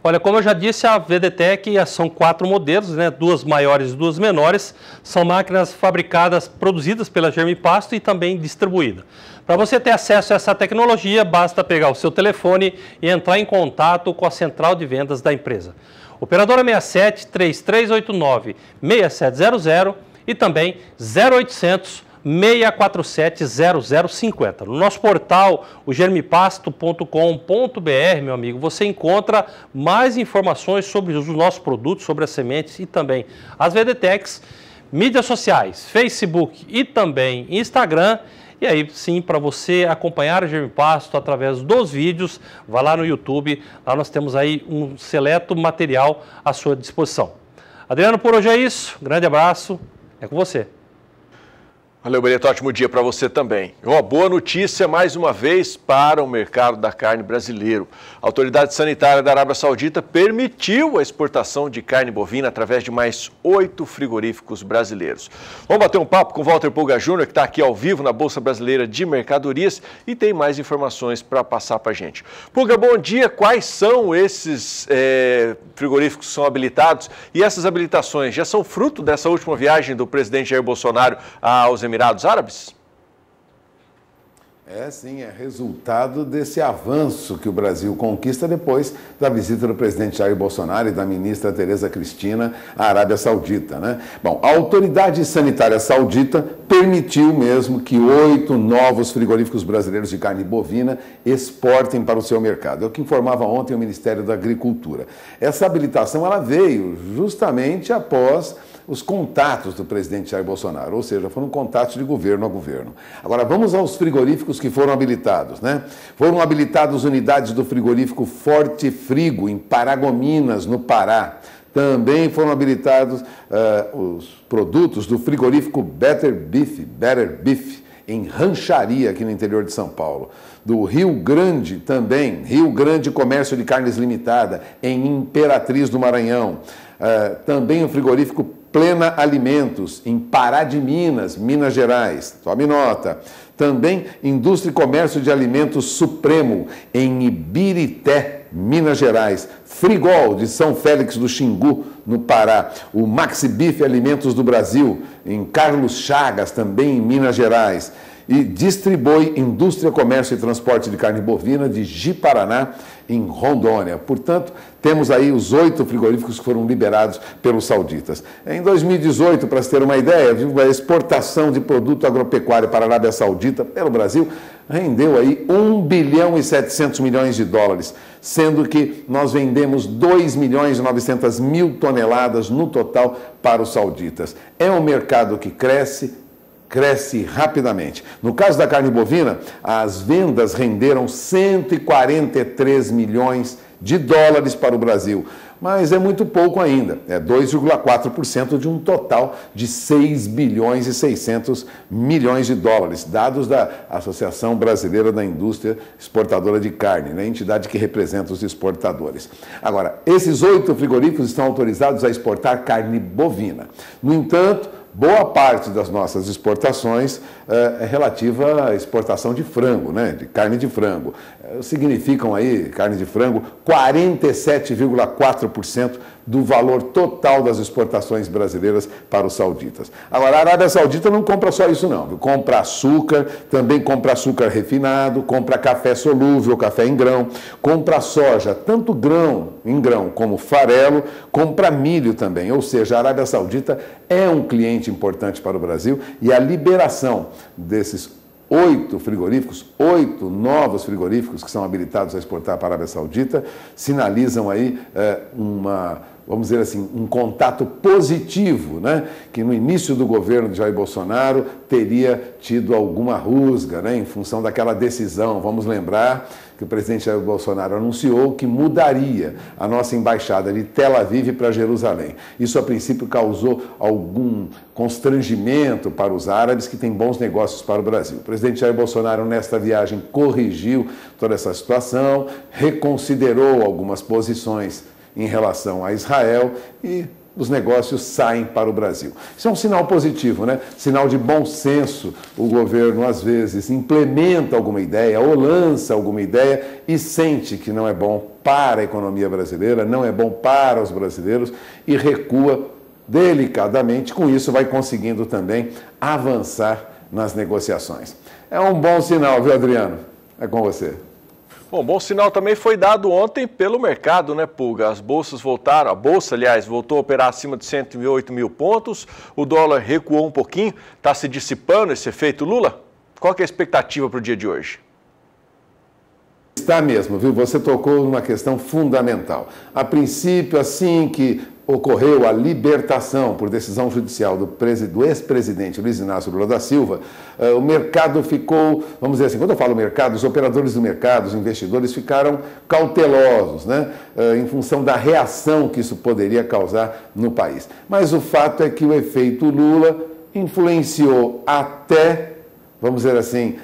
Olha, como eu já disse, a VDTEC são 4 modelos, né? 2 maiores e 2 menores. São máquinas fabricadas, produzidas pela Germipasto e também distribuídas. Para você ter acesso a essa tecnologia, basta pegar o seu telefone e entrar em contato com a central de vendas da empresa. Operadora 67 3389 6700 e também 0800 647 0050. No nosso portal, o germipasto.com.br, meu amigo, você encontra mais informações sobre os nossos produtos, sobre as sementes e também as VDTECs, mídias sociais, Facebook e também Instagram. E aí sim, para você acompanhar a Germipasto através dos vídeos, vá lá no YouTube, lá nós temos aí um seleto material à sua disposição. Adriano, por hoje é isso, grande abraço, é com você. Valeu, Benito. Ótimo dia para você também. Uma boa notícia, mais uma vez, para o mercado da carne brasileiro. A Autoridade Sanitária da Arábia Saudita permitiu a exportação de carne bovina através de mais 8 frigoríficos brasileiros. Vamos bater um papo com o Walter Pulga Júnior, que está aqui ao vivo na Bolsa Brasileira de Mercadorias e tem mais informações para passar para a gente. Pulga, bom dia. Quais são esses frigoríficos que são habilitados? E essas habilitações já são fruto dessa última viagem do presidente Jair Bolsonaro aos Emirados Árabes? Sim, é resultado desse avanço que o Brasil conquista depois da visita do presidente Jair Bolsonaro e da ministra Tereza Cristina à Arábia Saudita, né? Bom, a Autoridade Sanitária Saudita permitiu mesmo que 8 novos frigoríficos brasileiros de carne bovina exportem para o seu mercado. É o que informava ontem o Ministério da Agricultura. Essa habilitação ela veio justamente após os contatos do presidente Jair Bolsonaro, ou seja, foram contatos de governo a governo. Agora, vamos aos frigoríficos que foram habilitados, né? Foram habilitadas unidades do frigorífico Forte Frigo, em Paragominas, no Pará. Também foram habilitados os produtos do frigorífico Better Beef, em Rancharia, aqui no interior de São Paulo. Do Rio Grande também, Rio Grande Comércio de Carnes Limitada, em Imperatriz do Maranhão. Também o frigorífico Plena Alimentos, em Pará de Minas, Minas Gerais. Tome nota. Também Indústria e Comércio de Alimentos Supremo, em Ibirité, Minas Gerais. Frigol, de São Félix do Xingu, no Pará. O Maxi Beef Alimentos do Brasil, em Carlos Chagas, também em Minas Gerais. E Distribui Indústria, Comércio e Transporte de Carne Bovina de Ji-Paraná, em Rondônia. Portanto, temos aí os 8 frigoríficos que foram liberados pelos sauditas. Em 2018, para se ter uma ideia, a exportação de produto agropecuário para a Arábia Saudita pelo Brasil rendeu aí 1 bilhão e 700 milhões de dólares, sendo que nós vendemos 2 milhões e 900 mil toneladas no total para os sauditas. É um mercado que cresce rapidamente. No caso da carne bovina, as vendas renderam 143 milhões de dólares para o Brasil, mas é muito pouco ainda, é 2,4% de um total de 6 bilhões e 600 milhões de dólares, dados da Associação Brasileira da Indústria Exportadora de Carne, né, entidade que representa os exportadores. Agora, esses 8 frigoríficos estão autorizados a exportar carne bovina. No entanto, boa parte das nossas exportações é relativa à exportação de frango, né? De carne de frango. Significam aí, carne de frango, 47,4% do valor total das exportações brasileiras para os sauditas. Agora, a Arábia Saudita não compra só isso não, viu? Compra açúcar, também compra açúcar refinado, compra café solúvel, café em grão, compra soja, tanto grão em grão como farelo, compra milho também, ou seja, a Arábia Saudita é um cliente importante para o Brasil e a liberação desses 8 frigoríficos, 8 novos frigoríficos que são habilitados a exportar para a Arábia Saudita, sinalizam aí vamos dizer assim, um contato positivo, né? Que no início do governo de Jair Bolsonaro teria tido alguma rusga, né? Em função daquela decisão. Vamos lembrar que o presidente Jair Bolsonaro anunciou que mudaria a nossa embaixada de Tel Aviv para Jerusalém. Isso, a princípio, causou algum constrangimento para os árabes que têm bons negócios para o Brasil. O presidente Jair Bolsonaro, nesta viagem, corrigiu toda essa situação, reconsiderou algumas posições em relação a Israel e os negócios saem para o Brasil. Isso é um sinal positivo, né? Sinal de bom senso. O governo, às vezes, implementa alguma ideia ou lança alguma ideia e sente que não é bom para a economia brasileira, não é bom para os brasileiros e recua delicadamente. Com isso, vai conseguindo também avançar nas negociações. É um bom sinal, viu, Adriano? É com você. Bom, bom sinal também foi dado ontem pelo mercado, né, Pulga? As bolsas voltaram, a bolsa, aliás, voltou a operar acima de 108 mil pontos, o dólar recuou um pouquinho, está se dissipando esse efeito Lula? Qual que é a expectativa para o dia de hoje? Está mesmo, viu? Você tocou numa questão fundamental. A princípio, assim que ocorreu a libertação por decisão judicial do ex-presidente Luiz Inácio Lula da Silva, o mercado ficou, vamos dizer assim, quando eu falo mercado, os operadores do mercado, os investidores ficaram cautelosos, né, em função da reação que isso poderia causar no país. Mas o fato é que o efeito Lula influenciou até, vamos dizer assim,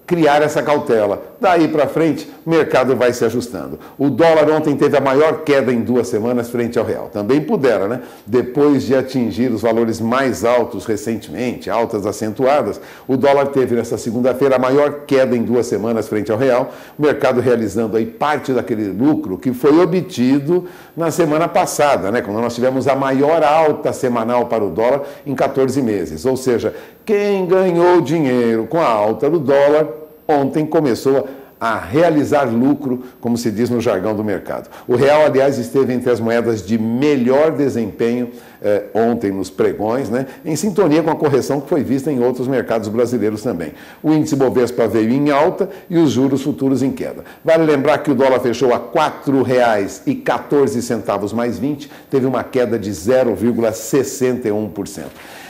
criar essa cautela. Daí para frente, o mercado vai se ajustando. O dólar ontem teve a maior queda em 2 semanas frente ao real. Também pudera, né? Depois de atingir os valores mais altos recentemente, altas acentuadas, o dólar teve nesta segunda-feira a maior queda em 2 semanas frente ao real, o mercado realizando aí parte daquele lucro que foi obtido na semana passada, né? Quando nós tivemos a maior alta semanal para o dólar em 14 meses. Ou seja, quem ganhou dinheiro com a alta do dólar ontem começou a realizar lucro, como se diz no jargão do mercado. O real, aliás, esteve entre as moedas de melhor desempenho ontem nos pregões, né, em sintonia com a correção que foi vista em outros mercados brasileiros também. O índice Bovespa veio em alta e os juros futuros em queda. Vale lembrar que o dólar fechou a R$ 4,14 mais 20, teve uma queda de 0,61%.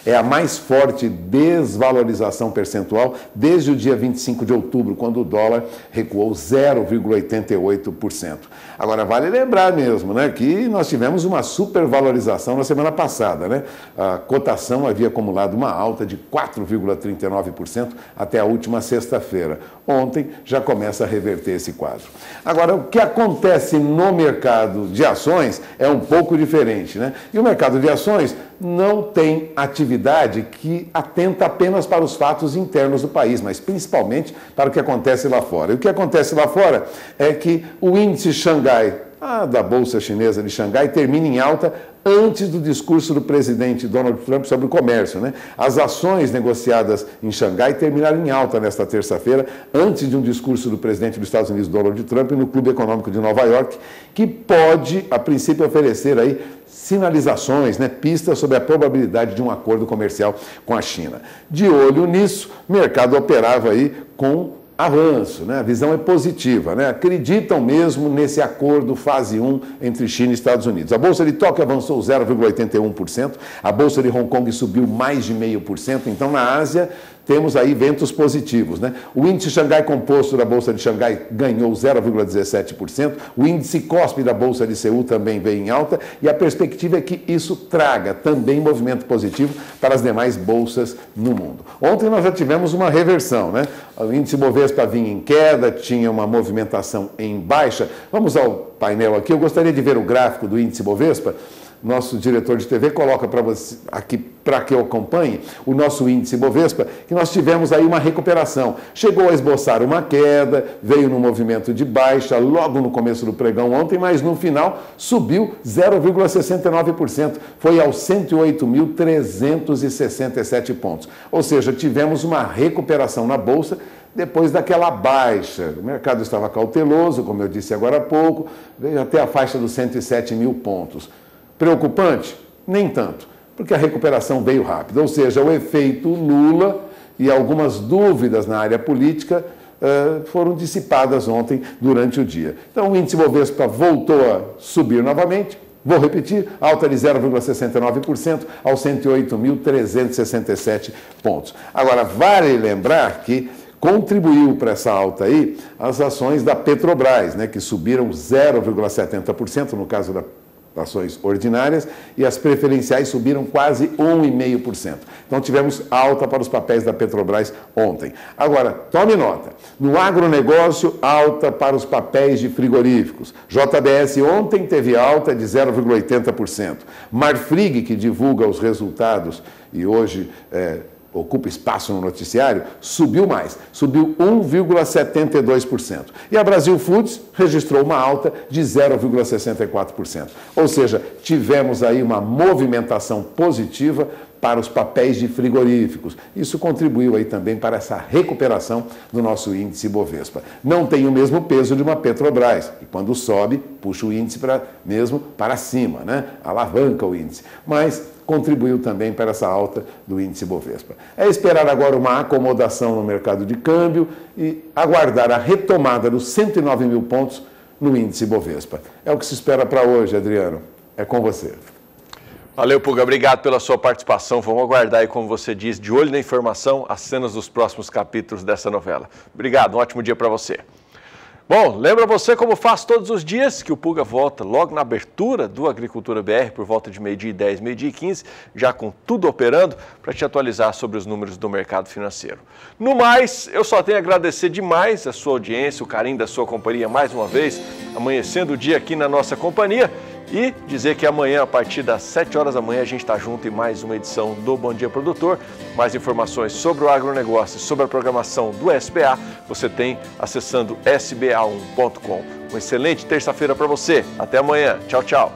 É a mais forte desvalorização percentual desde o dia 25 de outubro, quando o dólar recuou 0,88%. Agora, vale lembrar mesmo, né, que nós tivemos uma supervalorização na semana passada, né? A cotação havia acumulado uma alta de 4,39% até a última sexta-feira. Ontem já começa a reverter esse quadro. Agora, o que acontece no mercado de ações é um pouco diferente, né? E o mercado de ações não tem atividade que atenta apenas para os fatos internos do país, mas principalmente para o que acontece lá fora. E o que acontece lá fora é que o índice Xangai, da Bolsa Chinesa de Xangai, termina em alta antes do discurso do presidente Donald Trump sobre o comércio, né? As ações negociadas em Xangai terminaram em alta nesta terça-feira, antes de um discurso do presidente dos Estados Unidos, Donald Trump, no Clube Econômico de Nova York, que pode, a princípio, oferecer aí sinalizações, né, pistas sobre a probabilidade de um acordo comercial com a China. De olho nisso, o mercado operava aí com avanço, né? A visão é positiva, né? Acreditam mesmo nesse acordo fase 1 entre China e Estados Unidos. A Bolsa de Tóquio avançou 0,81%, a Bolsa de Hong Kong subiu mais de 0,5%, então na Ásia temos aí ventos positivos, né? O índice Xangai Composto da Bolsa de Xangai ganhou 0,17%, o índice Kospi da Bolsa de Seul também veio em alta e a perspectiva é que isso traga também movimento positivo para as demais bolsas no mundo. Ontem nós já tivemos uma reversão, né? O índice Bovespa vinha em queda, tinha uma movimentação em baixa. Vamos ao painel aqui, eu gostaria de ver o gráfico do índice Bovespa. Nosso diretor de TV coloca para você aqui, para que eu acompanhe, o nosso índice Bovespa, que nós tivemos aí uma recuperação. Chegou a esboçar uma queda, veio no movimento de baixa logo no começo do pregão ontem, mas no final subiu 0,69%, foi aos 108.367 pontos. Ou seja, tivemos uma recuperação na Bolsa depois daquela baixa. O mercado estava cauteloso, como eu disse agora há pouco, veio até a faixa dos 107 mil pontos. Preocupante? Nem tanto, porque a recuperação veio rápido, ou seja, o efeito Lula e algumas dúvidas na área política foram dissipadas ontem durante o dia. Então o índice Bovespa voltou a subir novamente, vou repetir, alta de 0,69% aos 108.367 pontos. Agora, vale lembrar que contribuiu para essa alta aí as ações da Petrobras, né, que subiram 0,70% no caso da ações ordinárias, e as preferenciais subiram quase 1,5%. Então tivemos alta para os papéis da Petrobras ontem. Agora, tome nota, no agronegócio, alta para os papéis de frigoríficos. JBS ontem teve alta de 0,80%. Marfrig, que divulga os resultados e hoje ocupa espaço no noticiário, subiu mais, subiu 1,72%. E a Brasil Foods registrou uma alta de 0,64%. Ou seja, tivemos aí uma movimentação positiva para os papéis de frigoríficos. Isso contribuiu aí também para essa recuperação do nosso índice Bovespa. Não tem o mesmo peso de uma Petrobras, e quando sobe, puxa o índice mesmo para cima, né? Alavanca o índice. Mas contribuiu também para essa alta do índice Bovespa. É esperar agora uma acomodação no mercado de câmbio e aguardar a retomada dos 109 mil pontos no índice Bovespa. É o que se espera para hoje, Adriano. É com você. Valeu, Puga. Obrigado pela sua participação. Vamos aguardar aí, como você diz, de olho na informação, as cenas dos próximos capítulos dessa novela. Obrigado, um ótimo dia para você. Bom, lembra você, como faz todos os dias, que o Pulga volta logo na abertura do Agricultura BR, por volta de 12h10, 12h15, já com tudo operando, para te atualizar sobre os números do mercado financeiro. No mais, eu só tenho a agradecer demais a sua audiência, o carinho da sua companhia mais uma vez, amanhecendo o dia aqui na nossa companhia. E dizer que amanhã, a partir das 7 horas da manhã, a gente está junto em mais uma edição do Bom Dia Produtor. Mais informações sobre o agronegócio e sobre a programação do SBA, você tem acessando sba1.com. Uma excelente terça-feira para você. Até amanhã. Tchau, tchau.